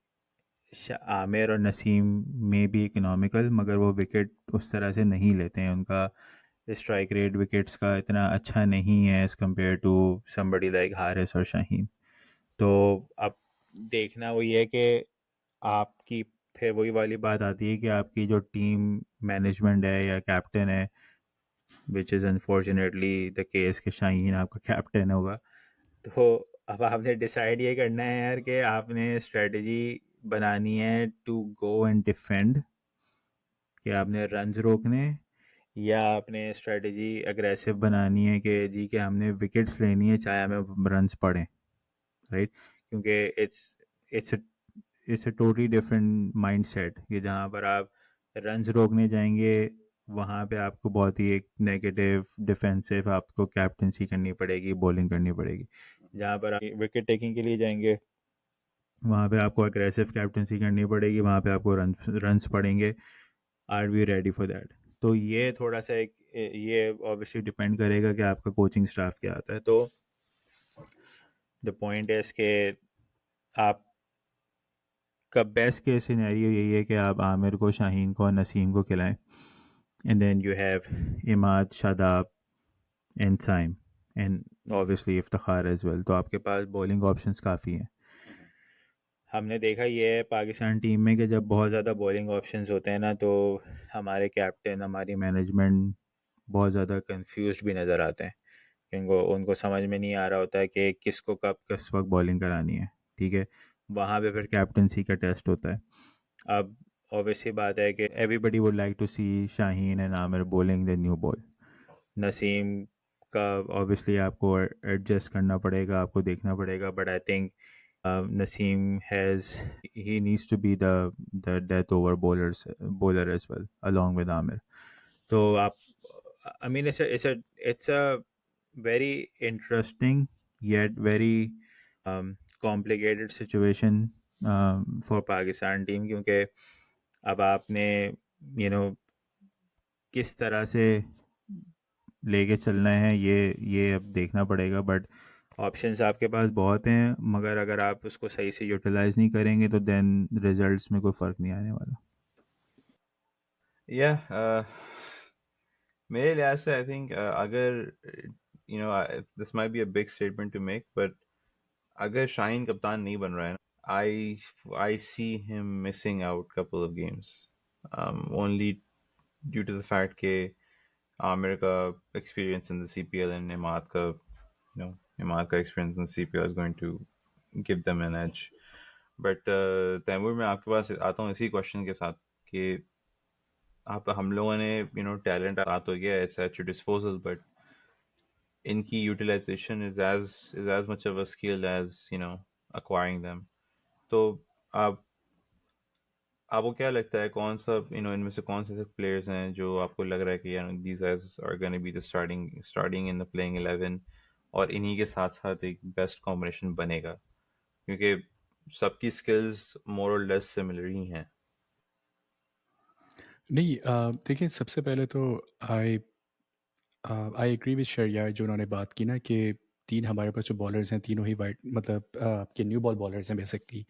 आमिर और नसीम में भी इकोनॉमिकल, मगर वो विकेट उस तरह से नहीं लेते हैं, उनका स्ट्राइक रेट विकेट्स का इतना अच्छा नहीं है as compare to somebody like Haris और शाहीन। तो अब देखना वही है कि आपकी, फिर वही वाली बात आती है कि आपकी जो टीम मैनेजमेंट है या कैप्टन है, which is unfortunately the case कि शाहीन आपका कैप्टन होगा। तो अब आपने डिसाइड ये करना है यार कि आपने स्ट्रेटजी बनानी है टू गो एंड डिफेंड, कि आपने रन्स रोकने, या आपने स्ट्रेटजी अग्रेसिव बनानी है कि जी कि हमने विकेट्स लेनी है चाहे हमें रन्स पड़ें, राइट? क्योंकि it's it's a totally different mindset, ये जहाँ पर आप रन्स रोकने जाएंगे वहाँ पे आपको बहुत ही एक नेगेटिव डिफेंसिव आपको कैप्टनसी करनी पड़ेगी, बॉलिंग करनी पड़ेगी। जहाँ पर आप विकेट टेकिंग के लिए जाएंगे वहाँ पे आपको अग्रेसिव कैप्टनसी करनी पड़ेगी, वहाँ पे आपको रन्स पड़ेंगे। Are we ready for that? तो ये थोड़ा सा एक, ये ऑब्वियसली डिपेंड करेगा कि आपका कोचिंग स्टाफ क्या आता है। तो द पॉइंट इज के आपका बेस्ट केस सिनेरियो यही है कि आप आमिर को, शाहीन को और नसीम को खिलाएं, and then you have Imad, Shadab and Saim and obviously Iftikhar as well, तो आपके पास बॉलिंग ऑप्शंस काफ़ी हैं। हमने देखा ये है पाकिस्तान टीम में कि जब बहुत ज़्यादा बॉलिंग ऑप्शंस होते हैं ना, तो हमारे कैप्टन, हमारी मैनेजमेंट बहुत ज़्यादा कंफ्यूज भी नज़र आते हैं। उनको उनको समझ में नहीं आ रहा होता है कि किसको कब किस वक्त बॉलिंग करानी है, ठीक है? वहाँ पे फिर कैप्टनसी का टेस्ट होता है। अब ऑब्वियसली बात है कि everybody would like to see Shaheen and Aamir bowling the new ball. Naseem का ऑब्वियसली आपको एडजस्ट करना पड़ेगा, आपको देखना पड़ेगा, but I think Naseem has he needs to be the death over bowler as well along with Amir. So I mean it's a very interesting yet very complicated situation for Pakistan team, क्योंकि अब आपने you know किस तरह से लेके चलना है ये अब देखना पड़ेगा, बट ऑप्शंस आपके पास बहुत हैं, मगर अगर आप उसको सही से यूटिलाइज नहीं करेंगे तो देन रिजल्ट्स में कोई फ़र्क नहीं आने वाला। या मेरे लिहाज से आई थिंक अगर this might be a big statement to make, but अगर शाहीन कप्तान नहीं बन रहा है ना, I I see him missing out couple of games, only due to the fact that America experience in the CPL and Imad ka experience in the CPL is going to give them an edge. But Taimur मैं आपके पास आता हूँ इसी question के साथ कि आप हम लोगों ने टैलेंट आ तो गया it's at your disposal but इनकी utilisation is as much of a skill as acquiring them. तो आप आपको क्या लगता है कौन सा इनमें से कौन से प्लेयर्स हैं जो आपको लग रहा है कि these guys are gonna be the starting in the playing 11 और इन्हीं के साथ साथ एक बेस्ट कॉम्बिनेशन बनेगा क्योंकि सबकी स्किल्स मोर और लेस सिमिलर ही हैं. नहीं, देखिए सबसे पहले तो आई आई एग्री विद शरिया जो उन्होंने बात की ना कि तीन हमारे पास जो बॉलर्स हैं तीनों ही वाइट मतलब आपके न्यू बॉल बॉलर्स हैं बेसिकली।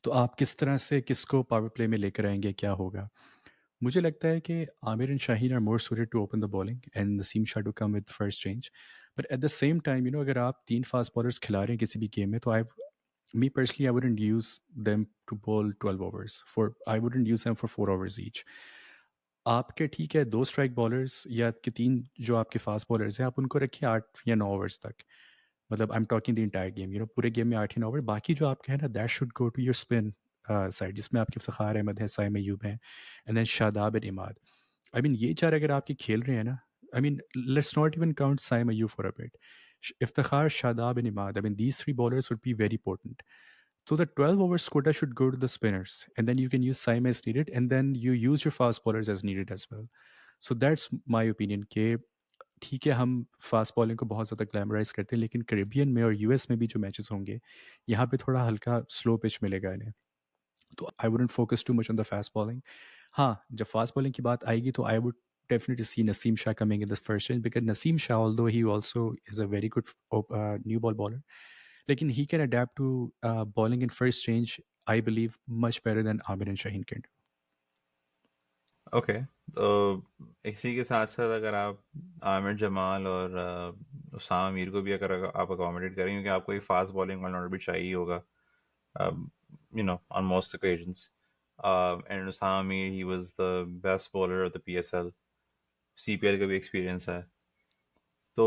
तो आप किस तरह से किसको पावर प्ले में लेकर आएंगे, क्या होगा? मुझे लगता है कि Aamir and Shaheen are more suited to open the bowling and Naseem Shah to come with first change. But at the same time अगर आप तीन फास्ट बॉलर्स खिला रहे हैं किसी भी गेम में, तो I me personally I wouldn't use them to bowl 12 overs for I wouldn't use them for 4 overs each. आपके ठीक है 2 स्ट्राइक बॉलर्स या आपके 3 जो आपके फास्ट बॉलर्स हैं, आप उनको रखिए 8 या 9 ओवर्स तक। मतलब I am talking the entire game, पूरे गेम में 8 ही 9 ओवर, बाकी जो आपके हैं ना that should go to your spin side, जिसमें आपके इफ्तिखार अहमद है, साइम अय्यूब हैं, and then Shadab and Imad. I mean ये 4 अगर आपके खेल रहे हैं ना, I mean let's not even count Saim Ayub for a bit. Iftikhar, Shadab and Imad, I mean these 3 bowlers would be very important. So the 12 overs quota should go to the spinners, and then you can use Saim as needed, and then you use your fast bowlers as needed as well. So that's my opinion कि ठीक है हम fast bowling को बहुत ज़्यादा glamorize करते हैं, लेकिन कैरेबियन में और यूएस में भी जो मैचेस होंगे यहाँ पे थोड़ा हल्का स्लो पिच मिलेगा इन्हें। तो I wouldn't focus too much on the fast bowling. हाँ, जब फास्ट बॉलिंग की बात आएगी तो I would definitely see Naseem Shah coming in the first change, because Naseem Shah, although he also is a very good new ball bowler, लेकिन he can adapt to bowling in first change, I believe, much better than Amir and Shaheen can do. Okay, तो इसी के साथ साथ अगर आप आमिर जमाल और उसामा मीर को भी अगर आप अकोमोडेट करें क्योंकि आपको एक फास्ट बॉलिंग ऑलराउंडर भी चाहिए होगा on most occasions. And Usama Mir, he was the best bowler of the PSL. CPL का भी एक्सपीरियंस है तो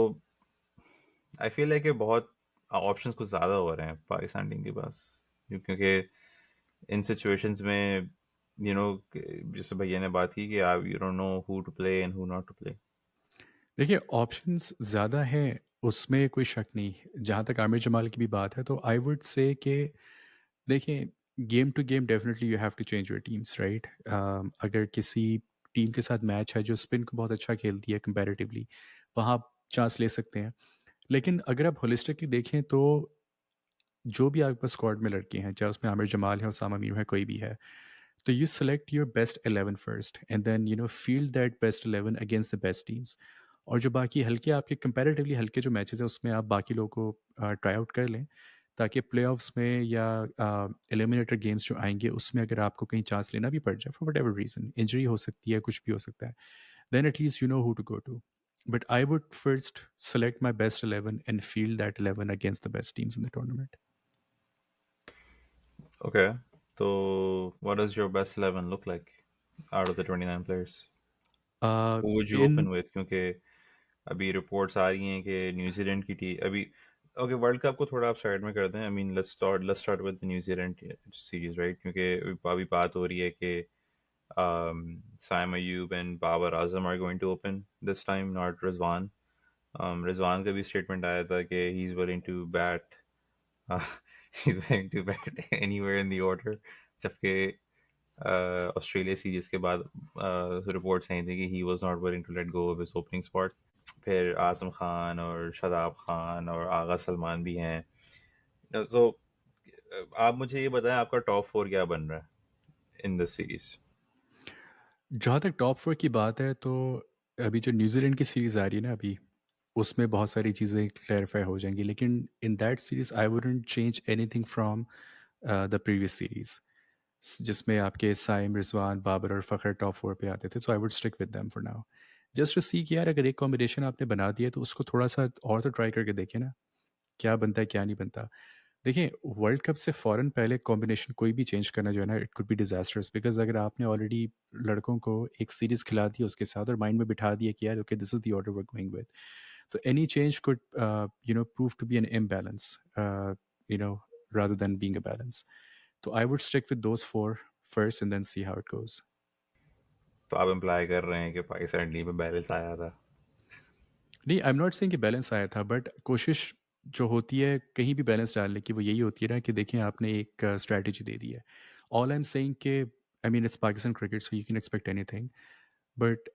आई फील लाइक बहुत ऑप्शंस कुछ ज़्यादा हो रहे हैं पाकिस्तान टीम के पास क्योंकि इन सिचुएशंस में जैसे भैया ने बात की कि आप you don't know who to play and who not to play. देखिए ऑप्शंस ज़्यादा हैं, उसमें कोई शक नहीं। जहाँ तक आमिर जमाल की भी बात है, तो आई वुड से कि देखिए game to game definitely you have to change your teams, right? अगर किसी टीम के साथ मैच है जो स्पिन को बहुत अच्छा खेलती है कंपैरेटिवली, वहाँ आप चांस ले सकते हैं। लेकिन अगर आप होलिस्टिकली देखें तो जो भी आपके पास स्क्वाड में लड़के हैं, चाहे उसमें आमिर जमाल है, उसामा मीर है, कोई भी है, तो you select your best 11 first and then field that best 11 against the best teams. और जो बाकी हल्के आपके कंपैरेटिवली हल्के जो मैचेस हैं उसमें आप बाकी लोगों को ट्राई आउट कर लें, ताकि प्लेऑफ्स में या एलिमिनेटर गेम्स जो आएंगे उसमें अगर आपको कहीं चांस लेना भी पड़ जाए for whatever reason, injury हो सकती है, कुछ भी हो सकता है, then at least you know who to go to. But I would first select my best 11 and field that 11 against the best teams in the tournament. Okay, तो what does your best 11 look like out of the 29 players? Who would you in open with क्योंकि अभी reports आ रही हैं कि New Zealand की team अभी okay world cup को थोड़ा आप साइड में कर दें. आई mean let's start with the New Zealand series right क्योंकि अभी बात हो रही है कि Sam Ayub and Babar Azam are going to open this time, not Rizwan. Rizwan का भी स्टेटमेंट आया था कि he's willing to bat uh, he's willing to bat anywhere in the order. जबकि ऑस्ट्रेलिया सीरीज के बाद रिपोर्ट्स आई थी कि he was not willing to let go of his opening spot. फिर आजम खान और शादाब खान और आगा सलमान भी हैं. So आप मुझे ये बताएं आपका टॉप 4 क्या बन रहा है इन दिस सीरीज? जहाँ तक टॉप फोर की बात है, तो अभी जो न्यूजीलैंड की सीरीज़ आ रही है ना अभी, उसमें बहुत सारी चीज़ें क्लैरिफाई हो जाएंगी, लेकिन in that series I wouldn't change anything from the previous series, जिसमें आपके साइम, रिजवान, बाबर और फ़खर टॉप फोर पे आते थे। So I would stick with them for now, just to see कि यार अगर एक कॉम्बिनेशन आपने बना दिया तो उसको थोड़ा सा और तो ट्राई करके देखें ना, क्या बनता है क्या नहीं बनता। देखिए, वर्ल्ड कप से फ़ौरन पहले कॉम्बिनेशन कोई भी चेंज करना जो है ना, it could be disasters, because अगर आपने ऑलरेडी लड़कों को एक सीरीज़ खिला दी उसके साथ और माइंड में बिठा दिया कि यार okay this is the order we are going with, तो any change could prove to be an imbalance, you know rather than being a balance. So I would stick with those four first and then see how it goes. तो आप imply कर रहे हैं कि Pakistan team में balance आया था? नहीं, आई एम नॉट सेइंग कि बैलेंस आया था, बट कोशिश जो होती है कहीं भी बैलेंस डालने की वो यही होती है ना कि देखें आपने एक स्ट्रैटेजी दे दी है। ऑल आई एम सेइंग कि I mean it's Pakistan cricket so you can expect anything, but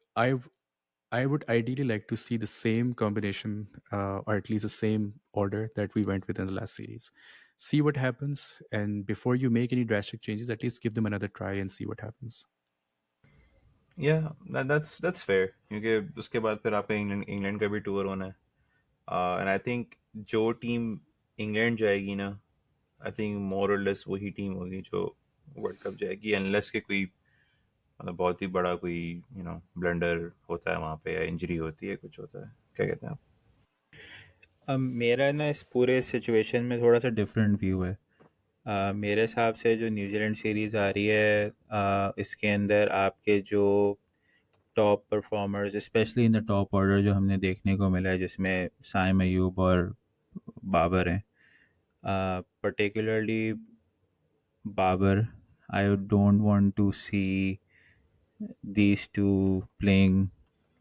I would ideally like to see the same combination, or at least the same order that we went with in the last series. See what happens, and before you make any drastic changes, at least give them another try and see what happens. या that's fair, क्योंकि उसके बाद फिर आपका England England का भी tour होना है। एंड आई थिंक जो टीम इंग्लैंड जाएगी ना, आई थिंक मोर और लेस वही टीम होगी जो वर्ल्ड कप जाएगी, अनलेस के कोई मतलब बहुत ही बड़ा कोई ब्लंडर होता है वहाँ पे, या इंजरी होती है, कुछ होता है। क्या कहते हैं आप? अब मेरा ना इस पूरे सिचुएशन में थोड़ा सा डिफरेंट व्यू है। मेरे हिसाब से जो न्यूजीलैंड सीरीज़ आ रही है, इसके अंदर आपके जो top performers, specially in the top order, जो हमने देखने को मिला है जिसमें साइम अयूब और बाबर हैं, particularly Babar. I don't want to see these two playing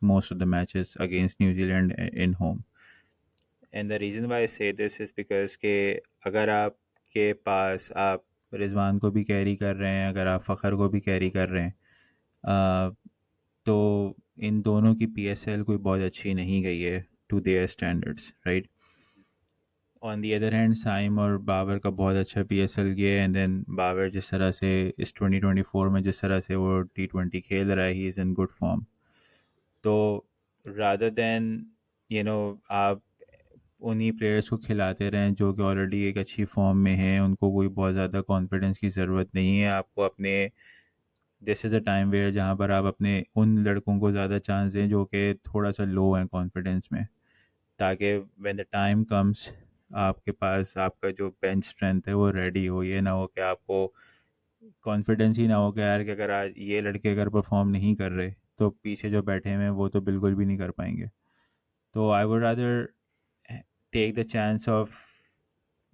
most of the matches against New Zealand in home. And the reason why I say this is because के अगर आपके पास आप रिजवान को भी कैरी कर रहे हैं, अगर आप फ़खर को भी कैरी कर रहे हैं, तो इन दोनों की पीएसएल कोई बहुत अच्छी नहीं गई है to their standards, right. On the other hand Saim और बाबर का बहुत अच्छा पीएसएल गया है, एंड देन बाबर जिस तरह से इस 2024 में जिस तरह से वो T20 खेल रहा है, he is in good form. तो रादर देन आप उन्हीं प्लेयर्स को खिलाते रहें जो कि ऑलरेडी एक अच्छी फॉर्म में हैं, उनको कोई बहुत ज़्यादा कॉन्फिडेंस की ज़रूरत नहीं है। आपको अपने this is a time where जहाँ पर आप अपने उन लड़कों को ज़्यादा चांस दें जो कि थोड़ा सा लो हैं कॉन्फिडेंस में, ताकि व्हेन द टाइम कम्स आपके पास आपका जो बेंच स्ट्रेंथ है वो रेडी हो। ये ना हो कि आपको कॉन्फिडेंस ही ना हो कि यार कि अगर आज ये लड़के अगर परफॉर्म नहीं कर रहे तो पीछे जो बैठे हुए हैं वो तो बिल्कुल भी नहीं कर पाएंगे। तो I would rather take the chance of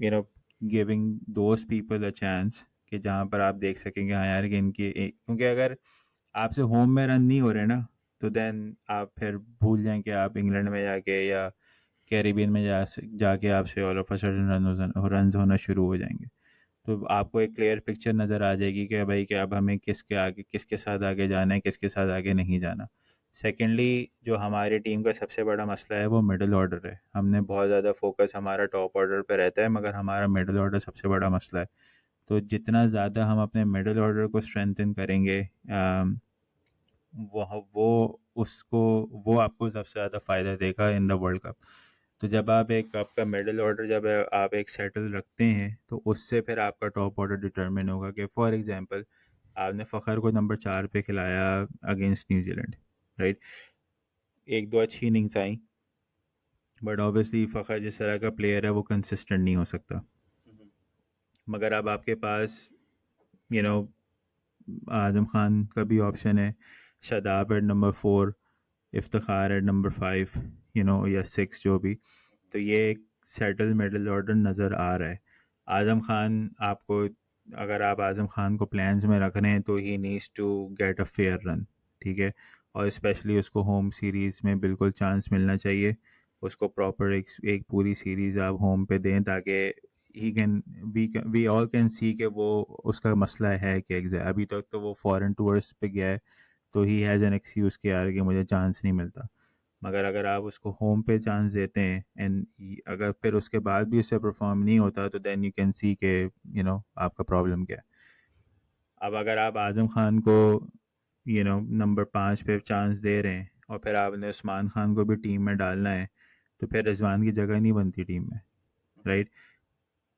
you know giving those people a chance, कि जहाँ पर आप देख सकेंगे हाँ यार कि क्योंकि अगर आपसे होम में रन नहीं हो रहे ना, तो देन आप फिर भूल जाएं कि आप इंग्लैंड में जाके या कैरिबियन में जाके आपसे all of a sudden run होना शुरू हो जाएंगे। तो आपको एक क्लियर पिक्चर नज़र आ जाएगी कि भाई कि अब हमें किसके साथ आगे जाना है, किसके साथ आगे नहीं जाना। सेकेंडली, जो हमारी टीम का सबसे बड़ा मसला है वो मिडिल ऑर्डर है। हमने बहुत ज़्यादा फोकस हमारा टॉप ऑर्डर पे रहता है, मगर हमारा मिडिल ऑर्डर सबसे बड़ा मसला है। तो जितना ज़्यादा हम अपने मिडिल ऑर्डर को स्ट्रेंथन करेंगे, वो उसको वो आपको सबसे ज़्यादा फ़ायदा देगा इन द वर्ल्ड कप। तो जब आप एक आपका मिडिल ऑर्डर जब आप एक सेटल रखते हैं तो उससे फिर आपका टॉप ऑर्डर डिटरमिन होगा। कि फॉर एग्जांपल आपने फ़खर को नंबर 4 पे खिलाया अगेंस्ट न्यूजीलैंड, राइट। एक दो अच्छी innings I, but obviously Fakhar जिस तरह का प्लेयर है वो कंसिस्टेंट नहीं हो सकता। मगर अब आपके पास यू नो आज़म खान का भी ऑप्शन है, Shadab at number 4, Iftikhar at number 5, या 6 जो भी। तो ये एक सेटल मिडल ऑर्डर नज़र आ रहा है। आज़म खान आपको, अगर आप आज़म खान को प्लान्स में रख रहे हैं तो he needs to get a fair run, ठीक है। और स्पेशली उसको होम सीरीज़ में बिल्कुल चांस मिलना चाहिए। उसको प्रॉपर एक पूरी सीरीज़ आप होम पे दें ताकि he can we all can see कि वो उसका मसला है कि अभी तक तो वो फॉरेन टूर्स पे गया है, तो ही हैज़ एन एक्सक्यूज़ कि यार कि मुझे चांस नहीं मिलता। मगर अगर आप उसको होम पे चांस देते हैं एंड अगर फिर उसके बाद भी उससे परफॉर्म नहीं होता, तो देन यू कैन सी के आपका प्रॉब्लम क्या है। अब अगर आप आज़म खान को नंबर 5 पे चांस दे रहे हैं और फिर आपने उस्मान खान को भी टीम में डालना है, तो फिर रिजवान की जगह नहीं बनती टीम में, राइट।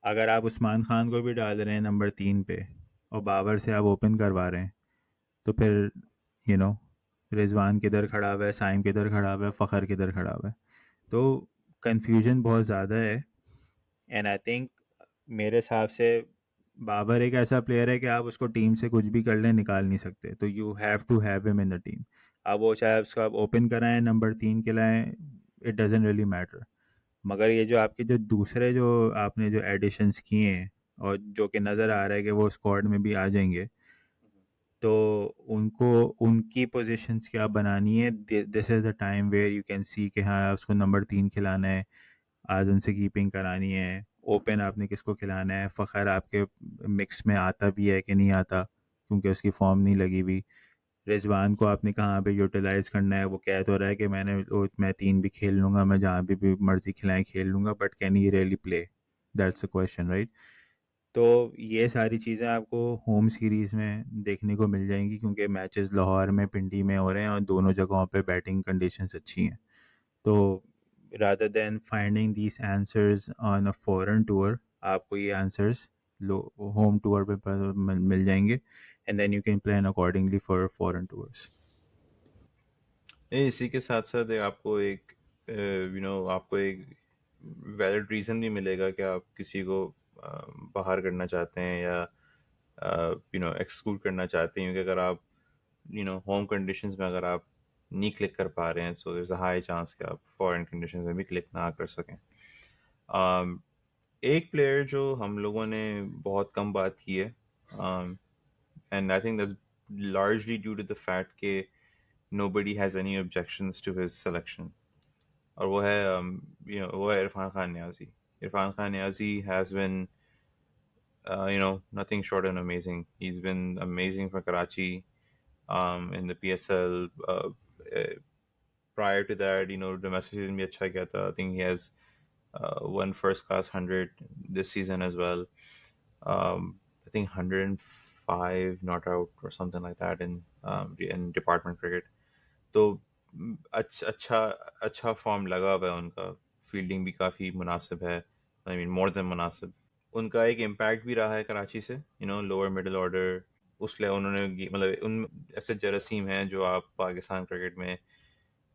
अगर आप उस्मान खान को भी डाल रहे हैं नंबर 3 पे और बाबर से आप ओपन करवा रहे हैं, तो फिर यू नो रिजवान किधर खड़ा हुआ है, साइम किधर खड़ा हुआ है, फ़खर किधर खड़ा हुआ है। तो कन्फ्यूजन बहुत ज़्यादा है। एंड आई थिंक मेरे हिसाब से बाबर एक ऐसा प्लेयर है कि आप उसको टीम से कुछ भी कर लें, निकाल नहीं सकते, तो you have to have him in the team. अब वो चाहे उसको आप ओपन कराएं, नंबर 3 के लाएं, इट डजेंट रियली मैटर। मगर ये जो आपके जो दूसरे जो आपने जो एडिशंस किए हैं, और जो कि नज़र आ रहा है कि वो स्क्वाड में भी आ जाएंगे, तो उनको उनकी पोजीशंस क्या बनानी है। This is the time where you can see कि हाँ उसको नंबर 3 खिलाना है, आज उनसे कीपिंग करानी है, ओपन आपने किसको खिलाना है। फ़खर आपके मिक्स में आता भी है कि नहीं आता, क्योंकि उसकी फॉर्म नहीं लगी हुई। रिजवान को आपने कहाँ पे यूटिलाइज करना है, वो कह तो रहा है कि मैं 3 भी खेल लूँगा, मैं जहाँ भी मर्जी खिलाएं खेल लूँगा, but can he really play, that's a question, right. तो ये सारी चीज़ें आपको होम सीरीज़ में देखने को मिल जाएंगी, क्योंकि मैचेस लाहौर में, पिंडी में हो रहे हैं, और दोनों जगहों पे बैटिंग कंडीशंस अच्छी हैं। तो rather than finding these answers on a foreign tour, आपको ये answers लो होम टूर पे मिल जाएंगे, and then you can plan accordingly for foreign tours. इसी के साथ साथ आपको एक आपको एक वैलिड रीज़न भी मिलेगा कि आप किसी को बाहर करना चाहते हैं या एक्सक्लूड करना चाहते हैं, क्योंकि अगर आप होम कंडीशंस में अगर आप नहीं क्लिक कर पा रहे हैं, so there is a high chance कि आप फॉरेन कंडीशंस में भी क्लिक ना कर सकें। um, एक प्लेयर जो हम लोगों ने बहुत कम बात की है, and I think that's largely due to the fact कि nobody has any objections to his selection, और वो है वो है Irfan Khan Niazi. Irfan Khan Niazi has been nothing short and amazing. He's been amazing for Karachi in the PSL. Prior to that, domestic season bhi acha kiya tha. I think he has won first class 100 this season as well. I think 105 not out or something like that in department cricket. तो अच्छा अच्छा form लगा हुआ है उनका। Fielding भी काफ़ी मुनासिब है, आई मीन मोर देन मुनासिब। उनका एक इम्पैक्ट भी रहा है कराची से, लोअर मिडिल ऑर्डर। उसलिए उन्होंने मतलब उन ऐसे जरासीम हैं जो आप पाकिस्तान क्रिकेट में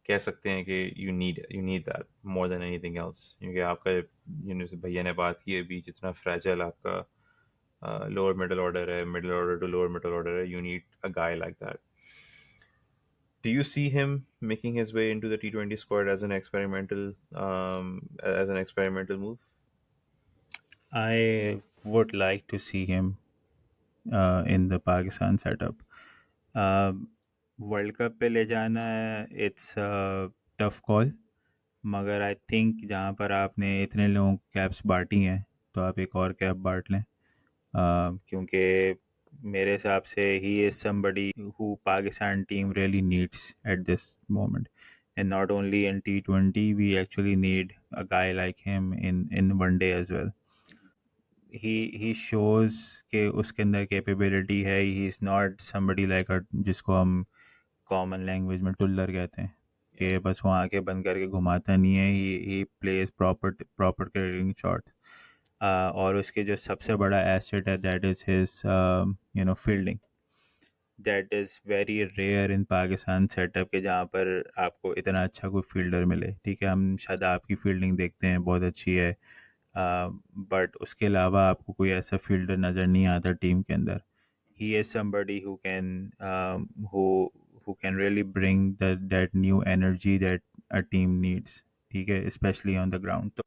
कह सकते हैं कि you need that more than anything else, क्योंकि आपका जैसे भैया ने बात की अभी, जितना फ्रैजाइल आपका लोअर मिडिल ऑर्डर है, middle order to lower middle order है, you need a guy like that. Do you see him making his way into the T20 squad as an experimental move? I would like to see him in the Pakistan setup. World cup पे ले जाना है, it's tough call, मगर I think जहाँ पर आपने इतने लोगों को कैप्स बांटी हैं, तो आप एक और कैप बांट लें। क्योंकि मेरे हिसाब से he is somebody who Pakistan team really needs at this moment, and not only in T20, we actually need a guy like him in one day as well. He shows के उसके अंदर कैपेबिलिटी है, he is not somebody like जिसको हम common language में टुल्लर कहते हैं, Yeah. कि बस वहाँ आके बंद करके घुमाता नहीं है। He plays proper proper cricketing shot. और उसके जो सबसे बड़ा एसेट है, that is his fielding, that is very rare in Pakistan setup के, जहाँ पर आपको इतना अच्छा कोई फील्डर मिले। ठीक है, हम शायद आपकी फील्डिंग देखते हैं, बहुत अच्छी है, बट उसके अलावा आपको कोई ऐसा फील्डर नज़र नहीं आता टीम के अंदर। he is somebody who can who can really bring that new energy that a team needs, ठीक है, especially on the ground। तो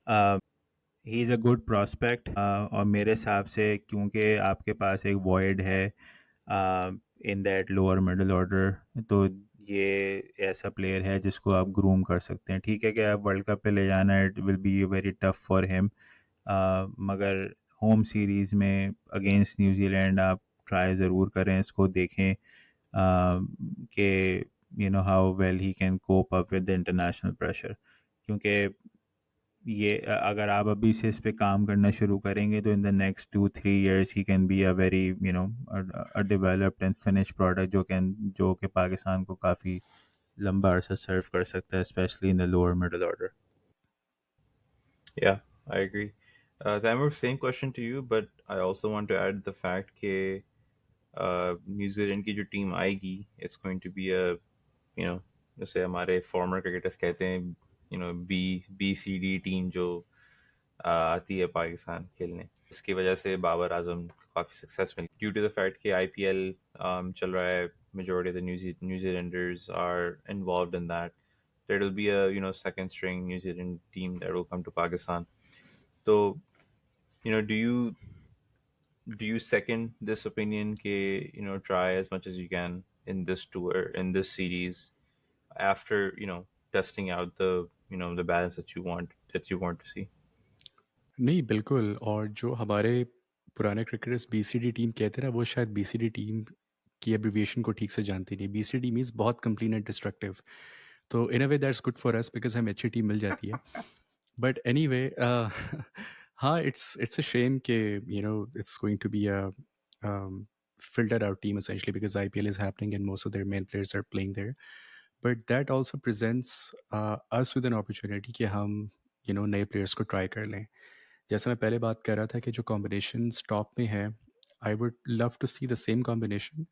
he is a good prospect, और मेरे हिसाब से क्योंकि आपके पास एक वॉइड है in that lower middle order, तो ये ऐसा प्लेयर है जिसको आप ग्रूम कर सकते हैं। ठीक है कि आप वर्ल्ड कप पे ले जाना, it will be very tough for him, मगर होम सीरीज़ में अगेंस्ट न्यूजीलैंड आप ट्राई ज़रूर करें, इसको देखें कि how well he can cope up with the international pressure. क्योंकि ये अगर आप अभी से इस पे काम करना शुरू करेंगे, तो in the next 2-3 years he can be a very a developed and finish product, जो कि पाकिस्तान को काफ़ी लंबा अरसा सर्व कर सकता है, specially in the lower middle order. Yeah, I agree. Tamir, same question to you, but I also want to add the fact that New Zealand की जो टीम आएगी, it's going to be a, जैसे हमारे former cricketers कहते हैं, B C D team जो आती है पाकिस्तान खेलने। इसकी वजह से बाबर आजम को काफ़ी सक्सेस मिली ड्यू टू द फैक्ट कि आईपीएल चल रहा है, majority of the New Zealanders are involved in that. There will be a second string New Zealand team that will come to Pakistan. So do you second this opinion? Ke try as much as you can in this tour, in this series, after testing out the balance that you want to see. नहीं, बिल्कुल। और जो हमारे पुराने cricketers BCD team कहते हैं ना, वो शायद बीसीडी टीम की एब्रिविएशन को ठीक से जानते नहीं। बीसीडी मीन्स बहुत कंप्लीट एंड डिस्ट्रक्टिव। तो in a way that's good for us because हमें अच्छी टीम मिल जाती है। बट एनीवे हाँ, इट्स अ शेम कि it's going to be a filtered out team essentially because IPL is happening and most of their main players are playing there. But that also presents us with an opportunity कि हम नए players को try कर लें। जैसे मैं पहले बात कर रहा था कि जो कॉम्बिनेशन टॉप में है, I would love to see the same combination.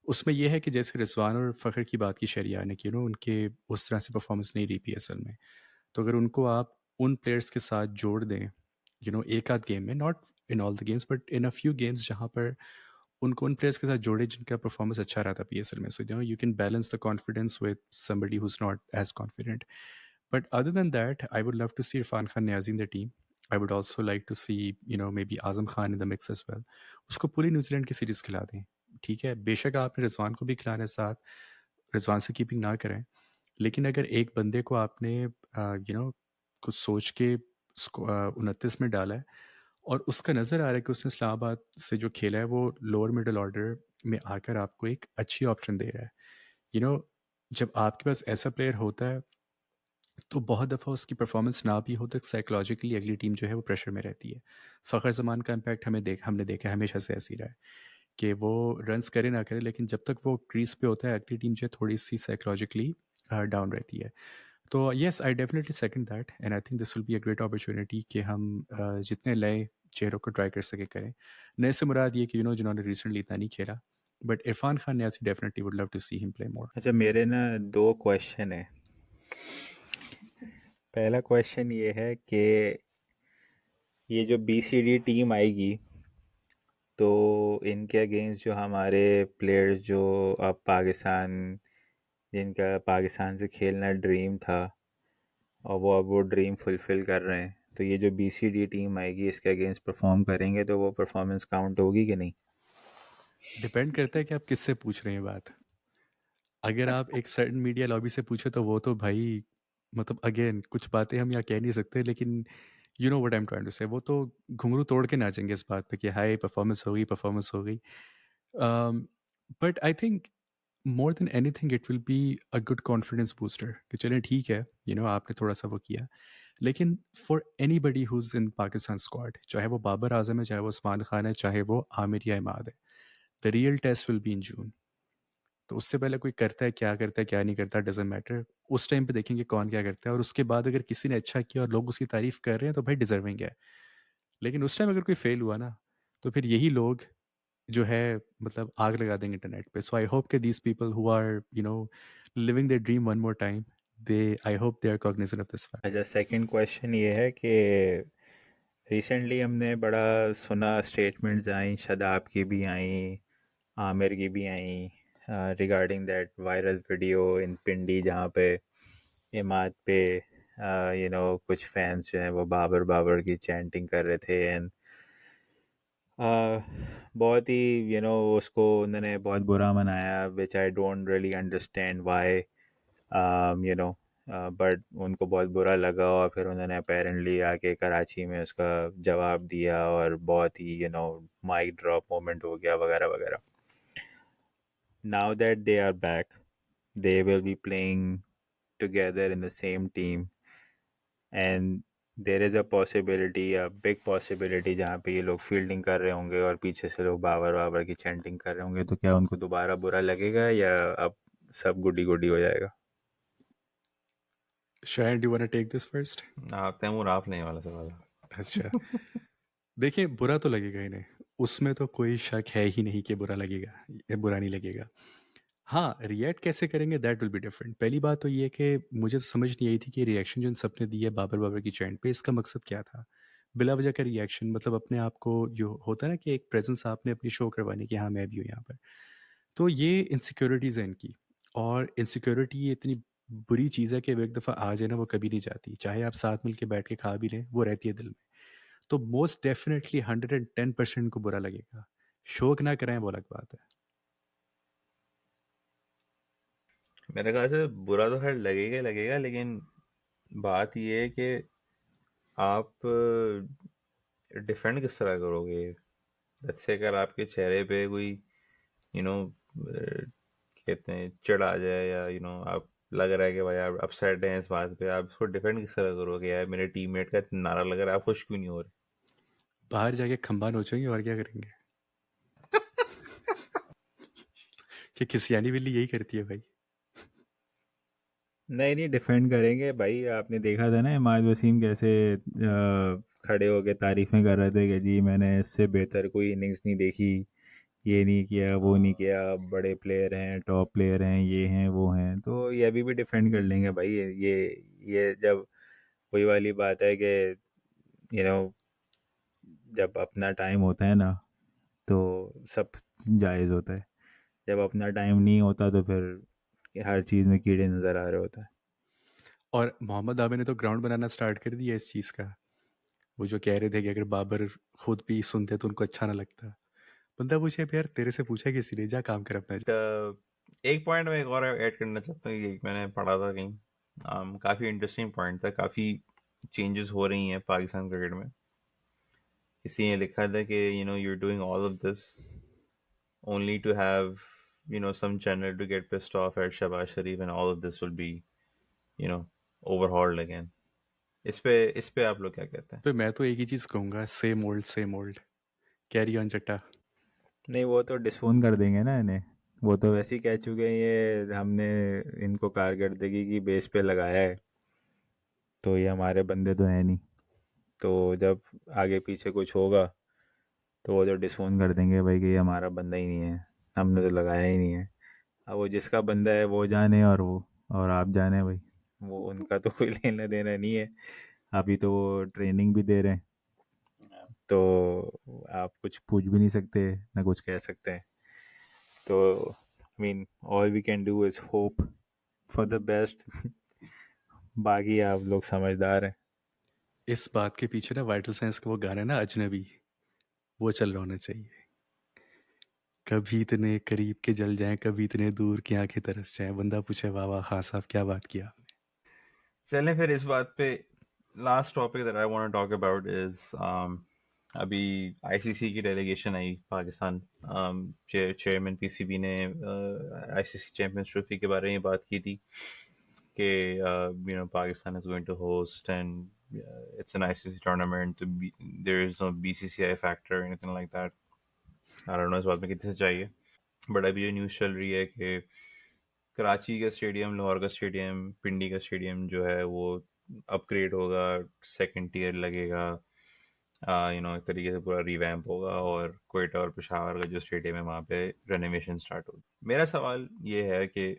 उसमें यह है कि जैसे रिजवान और फ़खर की बात की शरिया ने कि उनके उस तरह से परफॉर्मेंस नहीं रही पीएसएल में। तो अगर उनको आप उन प्लेयर्स के साथ जोड़ दें एक आध गेम में, not in all the games but in a few games जहाँ पर उनको उन प्लेयर्स के साथ जोड़े जिनका परफॉर्मेंस अच्छा रहा था पीएसएल में, so you can balance the confidence with somebody who is not as confident. But other than that, I would love to see Irfan Khan Niazi in the team. I would also like to see, maybe Azam Khan in the mix as well. उसको पूरी New Zealand की series खिला दें, ठीक है? बेशक आपने रिजवान को भी खिलाना है साथ, रिजवान से कीपिंग ना करें, लेकिन अगर एक बंदे को आपने कुछ सोच के 29 में डाला है और उसका नज़र आ रहा है कि उसने इस्लामाबाद से जो खेला है वो लोअर मिडल ऑर्डर में आकर आपको एक अच्छी ऑप्शन दे रहा है। यू you know, जब आपके पास ऐसा प्लेयर होता है तो बहुत दफ़ा उसकी परफॉर्मेंस ना भी हो तो साइकोलॉजिकली अगली टीम जो है वो प्रेशर में रहती है। फ़खर ज़मान का इम्पैक्ट हमने देखा है, हमेशा से ऐसे ही रहा है कि वो रन्स करे ना करे, लेकिन जब तक वो क्रीज पे होता है अगली टीम जो है थोड़ी सी साइकोलॉजिकली डाउन रहती है। तो yes, I definitely second that and I think this will be a great opportunity कि हम जितने नए चेहरों को ट्राई कर सके करें। नए से मुराद ये कि जिन्होंने रिसेंटली इतना नहीं खेला, but Irfan Khan Niazi definitely would love to see him play more. अच्छा, मेरे ना दो क्वेश्चन है। पहला क्वेश्चन ये है कि ये जो बीसीडी टीम आएगी तो इनके अगेंस्ट जो हमारे प्लेयर्स जो अब पाकिस्तान, जिनका पाकिस्तान से खेलना ड्रीम था और वो अब वो ड्रीम फुलफ़िल कर रहे हैं, तो ये जो बीसीडी टीम आएगी इसके अगेंस्ट परफॉर्म करेंगे तो वो परफॉर्मेंस काउंट होगी कि नहीं? डिपेंड करता है कि आप किससे पूछ रहे हैं बात। अगर आप एक सर्टेन मीडिया लॉबी से पूछे तो वो तो भाई, मतलब अगेन कुछ बातें हम यहाँ कह नहीं सकते, लेकिन you know what I am trying to say, वो तो घुंघरू तोड़ के नाचेंगे इस बात पे कि हाय परफॉर्मेंस हो गई। But I think more than anything it will be a good confidence booster कि चलें ठीक है, आपने थोड़ा सा वो किया, लेकिन for any buddy who's in Pakistan squad, चाहे वो बाबर आजम है, चाहे वो उस्मान खान है, चाहे वो आमिर या इमाद है, the real test will be in June. तो उससे पहले कोई करता है, क्या नहीं करता, डज़न्ट मैटर। उस टाइम पे देखेंगे कौन क्या करता है और उसके बाद अगर किसी ने अच्छा किया और लोग उसकी तारीफ़ कर रहे हैं तो भाई डिज़र्विंग है। लेकिन उस टाइम अगर कोई फ़ेल हुआ ना, तो फिर यही लोग जो है मतलब आग लगा देंगे इंटरनेट पे। सो आई होप कि these people who are living their dream one more time, they I hope they are cognizant of this fact. अच्छा, सेकंड क्वेश्चन ये है कि रिसेंटली हमने बड़ा सुना, स्टेटमेंट्स आई, शदाब की भी आई, आमिर की भी आई, regarding that viral video in Pindi जहाँ पे इमाद पे कुछ फैंस जो हैं वो बाबर बाबर की चैंटिंग कर रहे थे एंड बहुत ही उसको उन्होंने बहुत बुरा मनाया, which I don't really understand why, you know but उनको बहुत बुरा लगा और फिर उन्होंने अपेरेंटली आके कराची में उसका जवाब दिया और बहुत ही माइक ड्रॉप मोमेंट हो गया वगैरह वगैरह। Now that they are back, they will be playing together in the same team and there is a possibility, a big possibility, जहाँ पे ये लोग फील्डिंग कर रहे होंगे और पीछे से लोग बाबर बाबर की चैंटिंग कर रहे होंगे, तो क्या उनको दोबारा बुरा लगेगा या अब सब गुडी गुडी हो जाएगा? शायद do want to take this first? Taimur आपने ये वाला सवाल। अच्छा, देखिए बुरा तो लगेगा इन्हें, उसमें तो कोई शक है ही नहीं कि बुरा लगेगा, ये बुरा नहीं लगेगा। हाँ, रिएक्ट कैसे करेंगे दैट विल बी डिफरेंट। पहली बात तो ये है कि मुझे तो समझ नहीं आई थी कि रिएक्शन जो इन सबने दी है बाबर बाबर की चैंट पे, इसका मकसद क्या था? बिला वजह का रिएक्शन, मतलब अपने आप को जो होता है ना कि एक प्रेजेंस आपने अपनी शो करवानी कि हाँ मैं भी हूँ यहाँ पर। तो ये इनसिक्योरिटीज़ हैं इनकी। और इनसिक्योरिटी ये इतनी बुरी चीज़ है कि वो एक दफ़ा आ जाए ना वो कभी नहीं जाती, चाहे आप साथ मिल के बैठ के खा भी लें वो रहती है दिल में। तो मोस्ट डेफिनेटली 110% को बुरा लगेगा। शोक ना कराएं वो अलग बात है। मेरे ख्याल से बुरा तो खैर लगेगा ही लगेगा, लेकिन बात ये है कि आप डिफेंड किस तरह करोगे। जैसे अगर आपके चेहरे पे कोई यू नो कहते हैं चिढ़ आ जाए, या आप लग रहा है कि भाई आप अपसेट हैं इस बात पे, आप उसको डिफेंड किस तरह करोगे। यार मेरे टीममेट का इतना नारा लग रहा है, आप खुश क्यों नहीं हो रहे। बाहर जाके खंबा नोचेंगे और क्या करेंगे। कि किसियानी बिल्ली यही करती है भाई। नहीं नहीं, डिफेंड करेंगे भाई। आपने देखा था ना इमाद वसीम कैसे खड़े होके तारीफ़ें कर रहे थे कि जी मैंने इससे बेहतर कोई इनिंग्स नहीं देखी, ये नहीं किया वो नहीं किया, बड़े प्लेयर हैं, टॉप प्लेयर हैं, ये हैं वो हैं। तो ये अभी भी डिफेंड कर लेंगे भाई। ये जब वही वाली बात है कि यू नो जब अपना टाइम होता है ना तो सब जायज़ होता है। जब अपना टाइम नहीं होता तो फिर हर चीज़ में कीड़े नज़र आ रहे होता है। और मोहम्मद आबे ने तो ग्राउंड बनाना स्टार्ट कर दिया इस चीज़ का। वो जो कह रहे थे कि अगर बाबर खुद भी सुनते तो उनको अच्छा ना लगता। बंदा पूछे यार तेरे से पूछा किसी ने, जा काम कर अपना। एक पॉइंट मैं एक और ऐड करना चाहता हूँ, ये मैंने पढ़ा था कहीं। काफ़ी इंटरेस्टिंग पॉइंट था। काफ़ी चेंजेस हो रही हैं पाकिस्तान क्रिकेट में। किसी ने लिखा था कि you're doing all of this only to have some channel to get pissed off at Shabazz Sharif, and all of this will be you know overhauled again. इस पे आप लोग क्या कहते हैं। तो मैं तो एक ही चीज़ कहूँगा, same old same old, carry on चट्टा। नहीं, वो तो डिसोन कर देंगे ना इन्हें। वो तो वैसे ही कह चुके हैं, ये हमने इनको कारकर्दगी की बेस पे लगाया है, तो ये हमारे बंदे तो हैं नहीं। तो जब आगे पीछे कुछ होगा तो वो तो डिसोन कर देंगे भाई कि ये हमारा बंदा ही नहीं है, हमने तो लगाया ही नहीं है। अब वो जिसका बंदा है वो जाने, और आप जाने भाई। वो उनका तो कोई लेना देना नहीं है। अभी तो वो ट्रेनिंग भी दे रहे हैं, तो आप कुछ पूछ भी नहीं सकते ना कुछ कह सकते हैं। तो I mean all we can do is hope for the best. बाकी आप लोग समझदार हैं। इस बात के पीछे ना वाइटल साइंस का वो गाना है ना अजनबी, वो चल रहा होना चाहिए। कभी इतने करीब के जल जाएं, कभी इतने दूर की आंखें तरस जाएं। बंदा पूछे वाह वाह खान साहब क्या बात किया आपने। चलें फिर इस बात पे। Last topic that I want to talk about is अभी आईसीसी की डेलीगेशन आई पाकिस्तान। चेयरमैन पीसीबी ने आईसीसी चैंपियंस ट्रॉफी के बारे में बात की थी कि Pakistan is going to host, and it's an ICC tournament. There is no BCCI factor or anything like that. I don't know इस बात में कितने सच्चाई है, बट अभी ये न्यूज़ चल रही है कि कराची का स्टेडियम, लाहौर का स्टेडियम, पिंडी का स्टेडियम जो है वो अपग्रेड होगा, सेकंड टीयर लगेगा। एक तरीके से पूरा रिवैम्प होगा, और कोयटा और पेशावर का जो स्टेडियम है वहाँ पे रेनोवेशन स्टार्ट होगी। मेरा सवाल ये है कि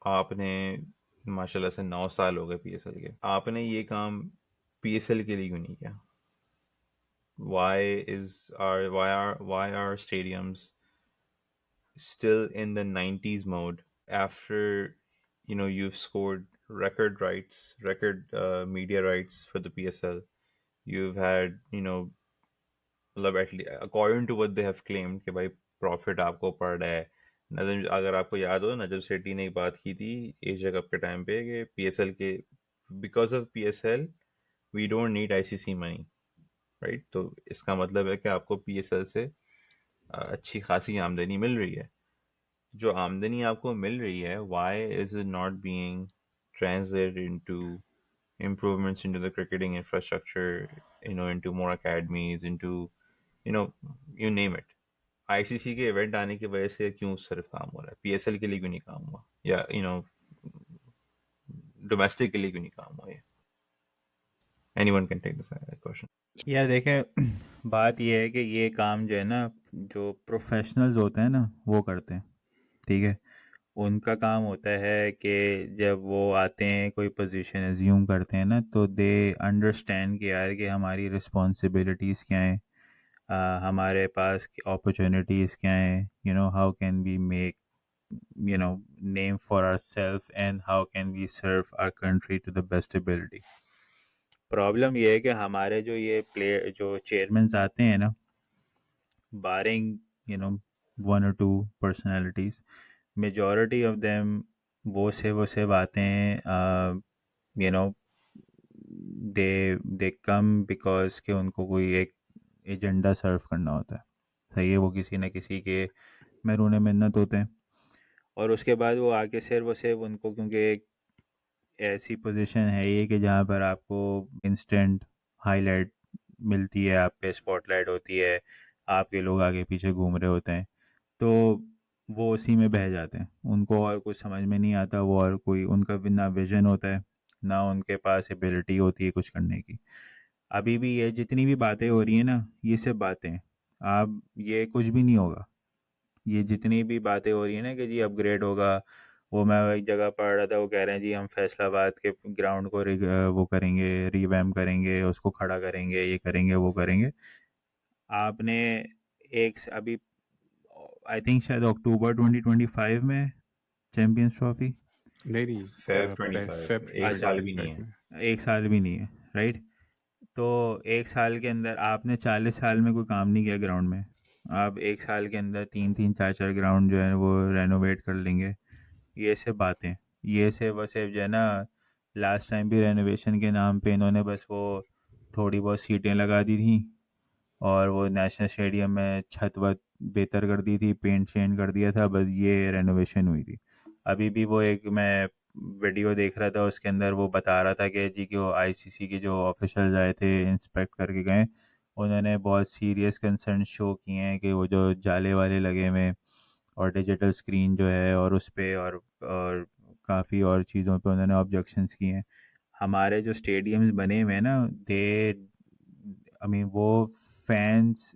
आपने माशाल्लाह से 9 साल हो गए पीएसएल के, आपने ये काम पीएसएल के लिए क्यों नहीं किया। Why are stadiums still in the 90s mode after you've scored record media rights for the PSL. You've had मतलब according to what they have claimed कि भाई प्रॉफिट आपको पड़ रहा है। नजर, अगर आपको याद हो, नजर सेठी ने एक बात की थी एशिया कप के टाइम पे कि पीएसएल के, because of PSL we don't need ICC money, right. तो इसका मतलब है कि आपको पीएसएल से अच्छी खासी आमदनी मिल रही है। जो आमदनी आपको मिल रही है, why is it not being translated into improvements into the cricketing infrastructure, into more academies, into you know you name it। ICC के इवेंट आने की वजह से क्यों सिर्फ काम हो रहा है, पीएसएल के लिए क्यों नहीं काम हुआ, या डोमेस्टिक के लिए क्यों नहीं काम हुआ। ये anyone can take this question. यार देखें, बात ये है कि ये काम जो है ना, जो प्रोफेशनल्स होते हैं ना वो करते हैं, ठीक है। उनका काम होता है कि जब वो आते हैं कोई पोजीशन एज्यूम करते हैं ना, तो दे अंडरस्टैंड कि यार कि हमारी रिस्पॉन्सिबिलिटीज़ क्या हैं, हमारे पास अपॉर्चुनिटीज़ क्या हैं, how can we make name for ourselves and how can we serve our country to the best ability. Problem ये है कि हमारे जो ये प्लेयर जो चेयरमैन आते हैं ना, बारिंग यू नो वन और two personalities, majority of them वो सिर्फ आते हैं, you know they come because के उनको कोई एक एजेंडा सर्व करना होता है। सही है, वो किसी न किसी के मैरून मिन्नत होते हैं, और उसके बाद वो आके सिर्फ वो सिर्फ उनको, क्योंकि एक ऐसी पोजीशन है ये कि जहाँ पर आपको इंस्टेंट हाईलाइट मिलती है, आप पे स्पॉटलाइट होती है, आपके लोग आगे पीछे घूम रहे होते हैं, तो वो उसी में बह जाते हैं, उनको और कुछ समझ में नहीं आता, वो और कोई उनका भी ना विजन होता है, ना उनके पास एबिलिटी होती है कुछ करने की। अभी भी ये जितनी भी बातें हो रही हैं ना, ये सब बातें हैं। आप ये कुछ भी नहीं होगा, ये जितनी भी बातें हो रही है ना कि जी अपग्रेड होगा, वो मैं एक जगह पढ़ रहा था, वो कह रहे हैं जी हम फैसलाबाद के ग्राउंड को वो करेंगे, रिवैम्प करेंगे, उसको खड़ा करेंगे, ये करेंगे वो करेंगे। आपने अभी आई थिंक शायद अक्टूबर 2025 में चैंपियंस ट्रॉफी, नहीं, नहीं, फेब ट्वेंटी फेब फाइव एक अच्छा, साल भी नहीं 2025 है। में। एक साल भी नहीं है, राइट? तो एक साल के अंदर आपने 40 साल में कोई काम नहीं किया ग्राउंड में, आप एक साल के अंदर तीन तीन चार चार ग्राउंड जो है वो रेनोवेट कर लेंगे। ये सब बातें, ये सब बस सिर्फ जो है ना, लास्ट टाइम भी रेनोवेशन के नाम पे इन्होंने बस वो थोड़ी बहुत सीटें लगा दी थी, और वो नेशनल स्टेडियम में छत वत बेहतर कर दी थी, पेंट शेंट कर दिया था, बस ये रेनोवेशन हुई थी। अभी भी वो एक मैं वीडियो देख रहा था, उसके अंदर वो बता रहा था कि जी कि वो आईसीसी के जो ऑफिशियल आए थे इंस्पेक्ट करके गए, उन्होंने बहुत सीरियस कंसर्न शो किए हैं कि वो जो जाले वाले लगे हुए हैं, और डिजिटल स्क्रीन जो है, और उस पे और काफ़ी और चीज़ों पे उन्होंने ऑब्जेक्शंस किए हैं। हमारे जो स्टेडियम्स बने हुए हैं ना, दे आई मीन वो फैंस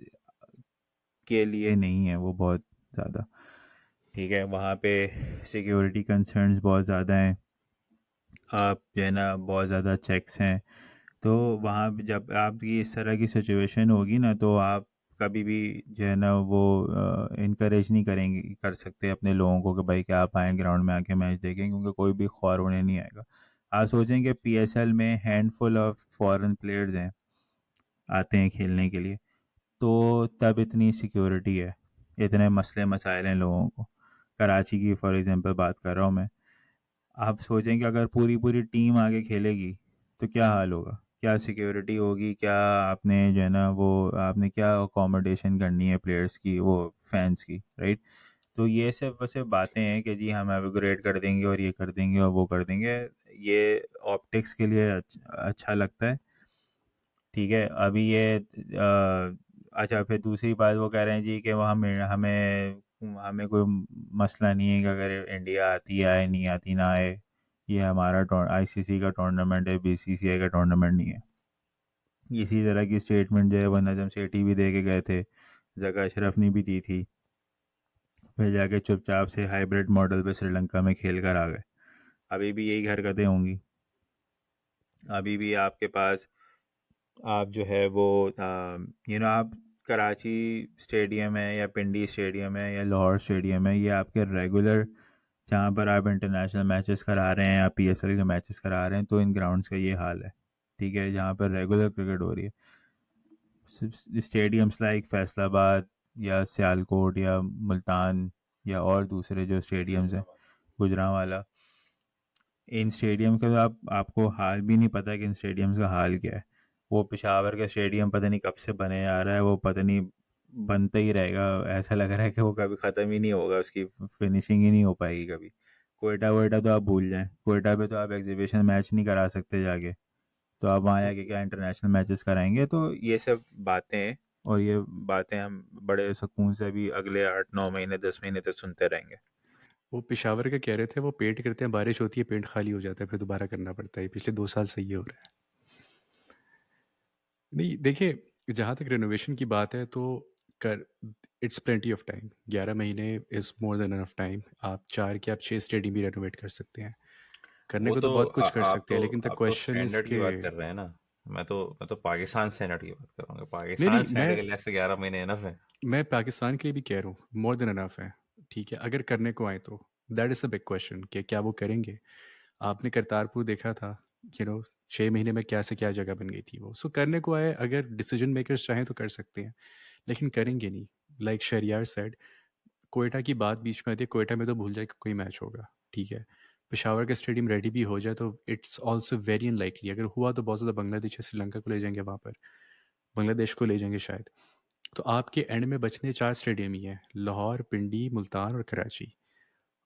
के लिए नहीं है वो, बहुत ज़्यादा, ठीक है, वहाँ पे सिक्योरिटी कंसर्न्स बहुत ज़्यादा हैं, आप जो है ना बहुत ज़्यादा चेक्स हैं। तो वहाँ पे जब आपकी इस तरह की सिचुएशन होगी ना, तो आप कभी भी जो है ना वो इनक्रेज नहीं करेंगे, कर सकते अपने लोगों को कि भाई क्या आप आएँ ग्राउंड में आके मैच देखें, क्योंकि कोई भी ख्वार होने नहीं आएगा। आप सोचेंगे पीएसएल में हैंडफुल ऑफ फॉरेन प्लेयर्स हैं, आते हैं खेलने के लिए, तो तब इतनी सिक्योरिटी है, इतने मसले मसाइल हैं लोगों को। कराची की फॉर एग्जांपल बात कर रहा हूँ मैं। आप सोचें कि अगर पूरी पूरी टीम आगे खेलेगी तो क्या हाल होगा, क्या सिक्योरिटी होगी, क्या आपने जो है ना वो आपने क्या अकोमोडेशन करनी है प्लेयर्स की, वो फैंस की, राइट? तो ये सब बस सिर्फ बातें हैं कि जी हम अपग्रेड कर देंगे और ये कर देंगे और वो कर देंगे, ये ऑप्टिक्स के लिए अच्छा लगता है, ठीक है। अभी ये अच्छा, फिर दूसरी बात वो कह रहे हैं जी कि वो हमें हमें हमें कोई मसला नहीं है कि अगर इंडिया आती आए, नहीं आती ना आए, ये हमारा आईसीसी का टूर्नामेंट है, बीसीसीआई का टूर्नामेंट नहीं है। इसी तरह की स्टेटमेंट जो है वो नजम सेठी भी दे के गए थे, जगह अशरफ ने भी दी थी, फिर जाके चुपचाप से हाइब्रिड मॉडल पे श्रीलंका में खेल कर आ गए। अभी भी यही हरकतें होंगी, अभी भी आपके पास आप जो है वो आप कराची स्टेडियम है या पिंडी स्टेडियम है या लाहौर स्टेडियम है, ये आपके रेगुलर जहाँ पर आप इंटरनेशनल मैचेस करा रहे हैं या पीएसएल के मैचेस करा रहे हैं, तो इन ग्राउंड्स का ये हाल है, ठीक है, जहाँ पर रेगुलर क्रिकेट हो रही है। स्टेडियम्स लाइक फैसलाबाद या सियालकोट या मुल्तान या और दूसरे जो स्टेडियम्स हैं, गुजरांवाला, इन स्टेडियम का तो आपको हाल भी नहीं पता कि इन स्टेडियम्स का हाल क्या है। वो पेशावर का स्टेडियम पता नहीं कब से बने आ रहा है, वो पता नहीं बनता ही रहेगा, ऐसा लग रहा है कि वो कभी ख़त्म ही नहीं होगा, उसकी फिनिशिंग ही नहीं हो पाएगी कभी। कोयटा वोयटा तो आप भूल जाएं, कोयटा पे तो आप एग्जीबिशन मैच नहीं करा सकते जाके, तो आप वहाँ जाके क्या इंटरनेशनल मैचेस कराएंगे? तो ये सब बातें हैं, और ये बातें हम बड़े सुकून से भी अगले 8 9 महीने 10 महीने तक सुनते रहेंगे। वो पेशावर का कह रहे थे, वो पेंट करते हैं, बारिश होती है, पेंट खाली हो जाता है, फिर दोबारा करना पड़ता है। पिछले 2 साल से ये हो रहा है। नहीं, देखिए, जहाँ तक रेनोवेशन की बात है, तो कर इट्स प्लेंटी ऑफ टाइम, 11 महीने is more than enough time. आप 4 के आप 6 स्टेडियम भी रेनोवेट कर सकते हैं। करने वो को तो तो बहुत कुछ कर सकते हैं, लेकिन द आप तो क्वेश्चन इज़ स्टैंडर्ड की के बात कर रहे हैं ना। मैं तो पाकिस्तान स्टैंडर्ड की बात कर रहा हूँ। नहीं, पाकिस्तान नहीं, स्टैंडर्ड के लिहाज से 11 महीने इनफ है। मैं पाकिस्तान के लिए भी कह रहा हूँ, मोर देन इनफ है। ठीक है, अगर करने को आए तो that is a big question कि क्या वो करेंगे। आपने करतारपुर देखा था, यू नो 6 महीने में क्या से क्या जगह बन गई थी वो। सो करने को आए, अगर डिसीजन मेकर्स चाहें तो कर सकते हैं, लेकिन करेंगे नहीं। लाइक शरियार सेड, कोयटा की बात बीच में आती है, कोयटा में तो भूल जाए कि कोई मैच होगा। ठीक है, पेशावर का स्टेडियम रेडी भी हो जाए तो इट्स ऑल्सो वेरी अनलाइकली। अगर हुआ तो बहुत ज़्यादा बांग्लादेश या श्रीलंका को ले जाएंगे वहाँ पर, बांग्लादेश को ले जाएंगे शायद। तो आपके एंड में बचने 4 स्टेडियम ही हैं, लाहौर, पिंडी, मुल्तान और कराची।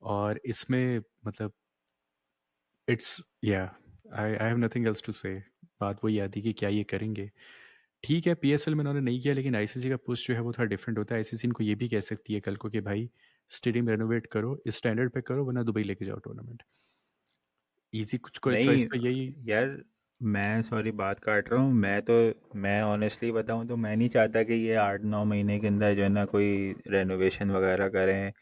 और इसमें मतलब इट्स या I have nothing else to say. बात वही आती कि क्या ये करेंगे। ठीक है, पीएसएल में उन्होंने नहीं किया, लेकिन आईसीसी का पुश जो है वो थोड़ा डिफरेंट होता है। आईसीसी इनको ये भी कह सकती है कल को कि भाई स्टेडियम रेनोवेट करो, इस स्टैंडर्ड पे करो, वरना दुबई लेके जाओ टूर्नामेंट। इजी कुछ कोई नहीं चॉइस तो यही। यार, मैं सॉरी बात काट रहा हूँ। मैं ऑनेस्टली बताऊँ तो मैं नहीं चाहता कि ये 8-9 महीने के अंदर जो है ना कोई रेनोवेशन वगैरह करें,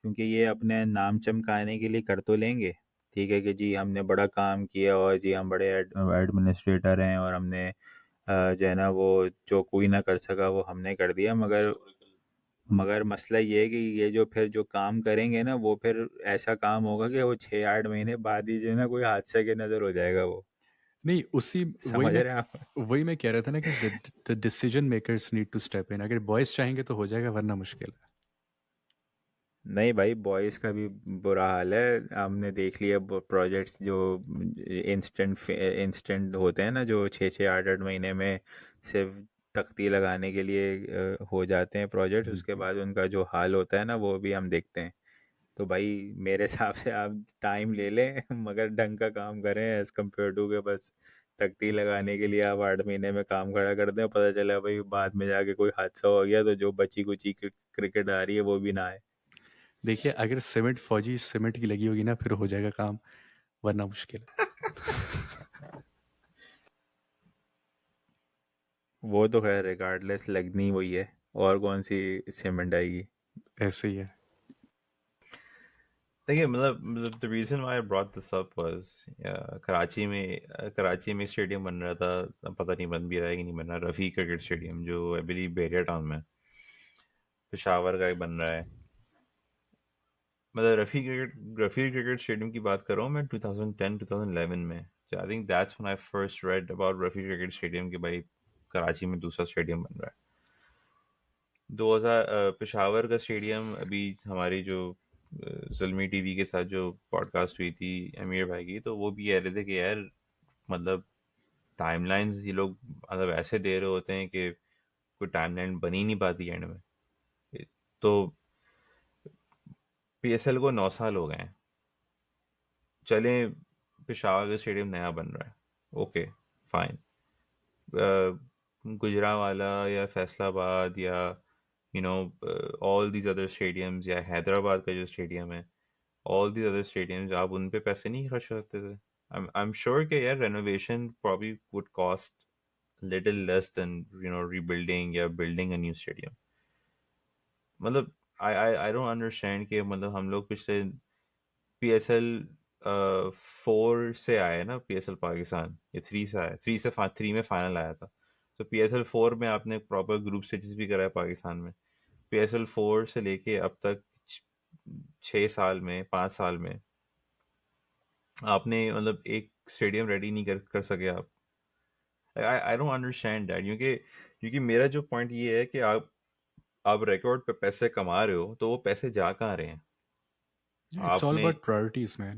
क्योंकि ये अपने नाम चमकाने के लिए कर तो लेंगे। ठीक है कि जी हमने बड़ा काम किया और जी हम बड़े एडमिनिस्ट्रेटर हैं और हमने जो है ना वो जो कोई ना कर सका वो हमने कर दिया। मगर मसला ये है कि ये जो फिर जो काम करेंगे ना वो फिर ऐसा काम होगा कि वो 6-8 महीने बाद ही जो है ना कोई हादसे के नज़र हो जाएगा वो। नहीं, उसी समझ रहे हैं आप? वही मैं कह रहा था ना कि the decision makers need to step in. अगर बॉयज चाहेंगे तो हो जाएगा, वरना मुश्किल है। नहीं भाई, बॉयज़ का भी बुरा हाल है। हमने देख लिया प्रोजेक्ट्स जो इंस्टेंट होते हैं ना, जो 6-6 8-8 महीने में सिर्फ तख्ती लगाने के लिए हो जाते हैं प्रोजेक्ट, उसके बाद उनका जो हाल होता है ना वो भी हम देखते हैं। तो भाई मेरे हिसाब से आप टाइम ले लें मगर ढंग का काम करें, एज कम्पेयर टू के बस तख्ती लगाने के लिए आप 8 महीने में काम खड़ा कर दें, पता चला भाई बाद में जाके कोई हादसा हो गया तो जो बची कुची क्रिकेट आ रही है वो भी ना आए। देखिए, अगर सीमेंट फौजी सीमेंट की लगी होगी ना, फिर हो जाएगा काम, वरना मुश्किल है। वो तो खैर रिगार्डलेस लगनी वही है, और कौन सी सीमेंट आएगी। ऐसे ही है। देखिए, मतलब the reason why I brought this up was, Karachi में स्टेडियम बन रहा था। अब पता नहीं बन भी रहा है कि नहीं बन रहा। रफ़ी क्रिकेट स्टेडियम जो आई बिलीव बेरिया टाउन में, पेशावर का ही बन रहा है। मतलब रफ़ी क्रिकेट स्टेडियम की बात कर रहा हूँ मैं 2010 2011 में। I think that's when I first read about Rafi cricket stadium कि भाई कराची में दूसरा स्टेडियम बन रहा है। 2000 पेशावर का स्टेडियम अभी हमारी जो ज़ुल्मी टीवी के साथ जो पॉडकास्ट हुई थी अमीर भाई की, तो वो भी कह रहे थे कि यार मतलब टाइमलाइंस ये लोग मतलब ऐसे दे रहे होते हैं कि कोई टाइमलाइन बन ही नहीं पाती एंड में। तो पीएसएल को 9 साल हो गए हैं। चले, पेशावर का स्टेडियम नया बन रहा है, ओके फाइन। गुजरावाला या फैसलाबाद या you know all these other stadiums, या हैदराबाद का जो स्टेडियम है, ऑल दीज अदर स्टेडियम्स, आप उन पे पैसे नहीं खर्च करते थे? I'm sure कि यार renovation probably would cost little less than rebuilding या building a new stadium. मतलब I don't understand कि मतलब हम लोग पिछले पीएसएल 4 से आए ना, पीएसएल पाकिस्तान ये 3 से आया, 3 में फाइनल आया था। तो पीएसएल 4 में आपने प्रॉपर ग्रुप स्टेजेस भी कराया पाकिस्तान में। पीएसएल 4 से लेके अब तक 6 साल में, 5 साल में आपने मतलब एक स्टेडियम रेडी नहीं कर सके आप। आई डोंट अंडरस्टैंड दैट, क्योंकि मेरा जो पॉइंट ये है कि आप रिकॉर्ड पे पैसे कमा रहे हो तो वो पैसे जा कहाँ रहे हैं? इट्स ऑल आपने about priorities man.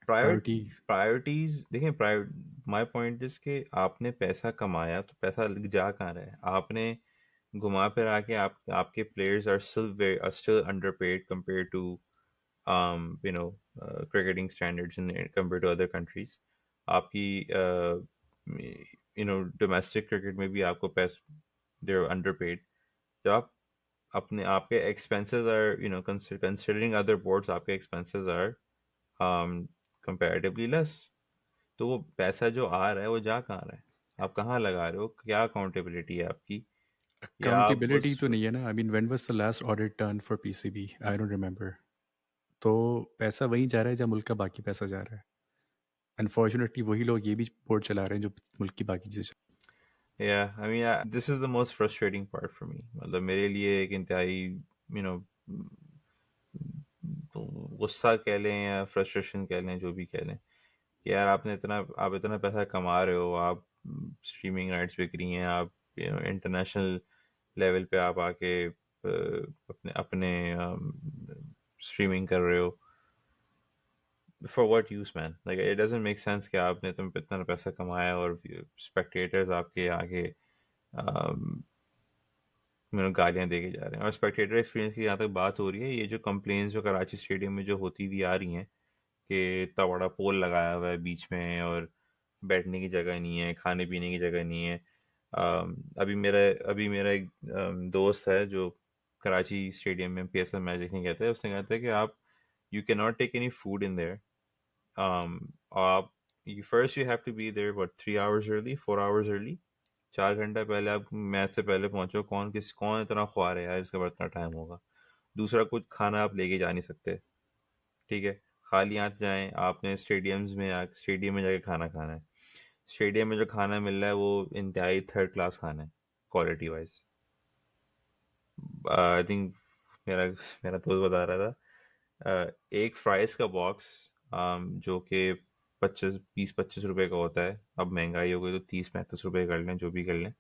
Priority priority. Priorities देखें। माय पॉइंट इज कि आपने पैसा कमाया तो पैसा जा कहाँ रहा है? आपने घुमा फिरा के आपके players are still underpaid compare to cricketing standards in compared to other countries. आपकी डोमेस्टिक क्रिकेट में भी आपको पैसे देर अंडरपेड। जब आप अपने आपके expenses are considering other boards, आपके एक्सपेंसेस आर कंपैरेटिवली लेस। तो वो पैसा जो आ रहा है वो जा कहाँ रहा है? आप कहाँ लगा रहे हो? क्या अकाउंटेबिलिटी है आपकी? या आप अकाउंटेबिलिटी उस तो नहीं है ना। I mean when was the last audit done for PCB? I don't remember. तो पैसा वहीं जा रहा है जहाँ मुल्क का बाकी पैसा जा रहा है। अनफॉर्चुनेटली वही लोग ये भी बोर्ड चला रहे हैं जो मुल्क की बाकी चीज़ें। Yeah, I mean, this is the most frustrating part for me. मतलब मेरे लिए एक इंतहाई, you know, तो गुस्सा कह लें या फ्रस्ट्रेशन कह लें, जो भी कह लें, कि यार आप इतना पैसा कमा रहे हो, आप स्ट्रीमिंग राइट्स बिक रही हैं, आप इंटरनेशनल लेवल पे आप आके अपने अपने स्ट्रीमिंग कर रहे हो, for what use man? Like it doesn't make sense कि आपने तुम इतना पैसा कमाया और स्पेक्टेटर्स आपके आगे गालियां दे के जा रहे हैं। और स्पेक्टेटर एक्सपीरियंस की जहाँ तक बात हो रही है, ये जो कंप्लेंट्स जो कराची स्टेडियम में जो होती हुई आ रही हैं कि इतना बड़ा पोल लगाया हुआ है बीच में और बैठने की जगह नहीं है, खाने पीने की जगह नहीं है। अभी मेरा एक दोस्त है जो कराची स्टेडियम में पीएसएल मैच देखने गया था। उसने कहा था कि आप you can not take any food in there. आप you first you have to be there what 3 hours early, 4 hours early. 4 घंटा पहले आप मैच से पहले पहुंचो। कौन इतना ख्वार है यार इसके बाद इतना टाइम होगा? दूसरा, कुछ खाना आप लेके जा नहीं सकते, ठीक है? खाली हाथ जाएं आपने स्टेडियम में जाके खाना खाना है। स्टेडियम में जो खाना मिल रहा है वो इंतहाई थर्ड क्लास खाना है, क्वालिटी वाइज। आई थिंक मेरा मेरा दोस्त बता रहा था, एक फ्राइज का बॉक्स जो कि 25-25 रुपए का होता है, अब महंगाई हो गई तो 30-35 रुपए कर लें, जो भी कर लें,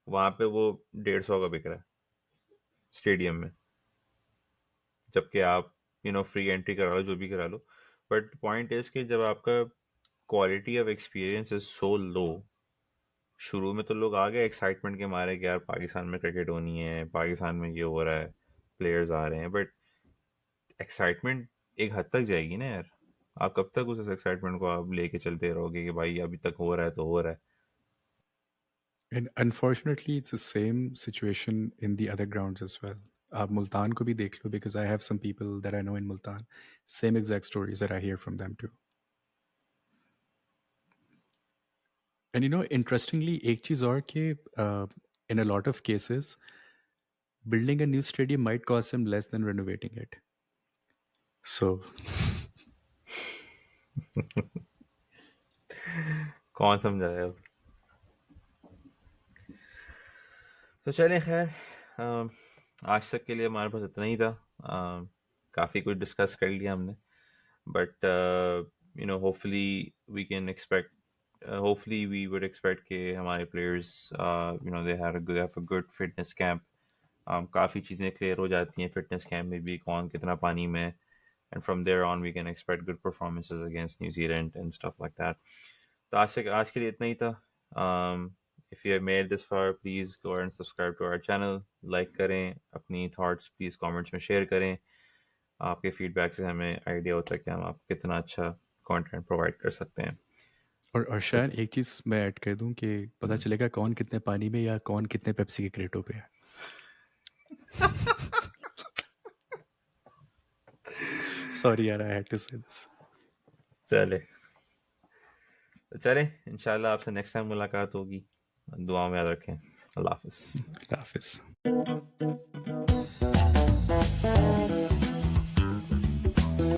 वहाँ पे वो 150 का बिक रहा है स्टेडियम में। जबकि आप फ्री एंट्री करा लो, जो भी करा लो। बट पॉइंट इज कि जब आपका quality of experience is so low, शुरू में तो लोग आ गए एक्साइटमेंट के मारे कि यार पाकिस्तान में क्रिकेट होनी है, पाकिस्तान में ये हो रहा है, प्लेयर्स आ रहे हैं। बट एक्साइटमेंट एक हद तक जाएगी ना यार। आप कब तक उस एक्साइटमेंट को आप लेके चलते रहोगे कि भाई अभी तक हो रहा है तो हो रहा है? And unfortunately it's the same situation in the other grounds as well. आप मुल्तान को भी देख लो, because I have some people that I know in Multan. Same exact stories that I hear from them too. And you know interestingly एक चीज़ और कि in a lot of cases building a new stadium might cost them less than renovating it. So, कौन समझाए अब? तो चलें, खैर, आज तक के लिए हमारे पास इतना ही था। काफ़ी कुछ डिस्कस कर लिया हमने। But hopefully we can expect, hopefully we would expect कि हमारे players they have a good fitness camp. काफ़ी चीज़ें क्लियर हो जाती हैं फिटनेस कैंप में भी, कौन कितना पानी में है। And from there on we can expect good performances against New Zealand and stuff like that. तो आज के लिए इतना ही था। If you have made this far, please go and subscribe to our channel, like करें, अपनी थॉट्स प्लीज़ कमेंट्स में शेयर करें। आपके फीडबैक से हमें आइडिया होता है कि हम आपको कितना अच्छा कंटेंट प्रोवाइड कर सकते हैं। और तो शायद एक चीज़ मैं ऐड कर दूं कि पता चलेगा कौन कितने पानी में या कौन कितने पेप्सी के क्रेटों पे है। सॉरी यार, आई हैड टू से दिस। चले तो चले, इंशाल्लाह आपसे नेक्स्ट टाइम मुलाकात होगी। दुआ में याद रखें। अल्लाह हाफिज़। हाफिज़।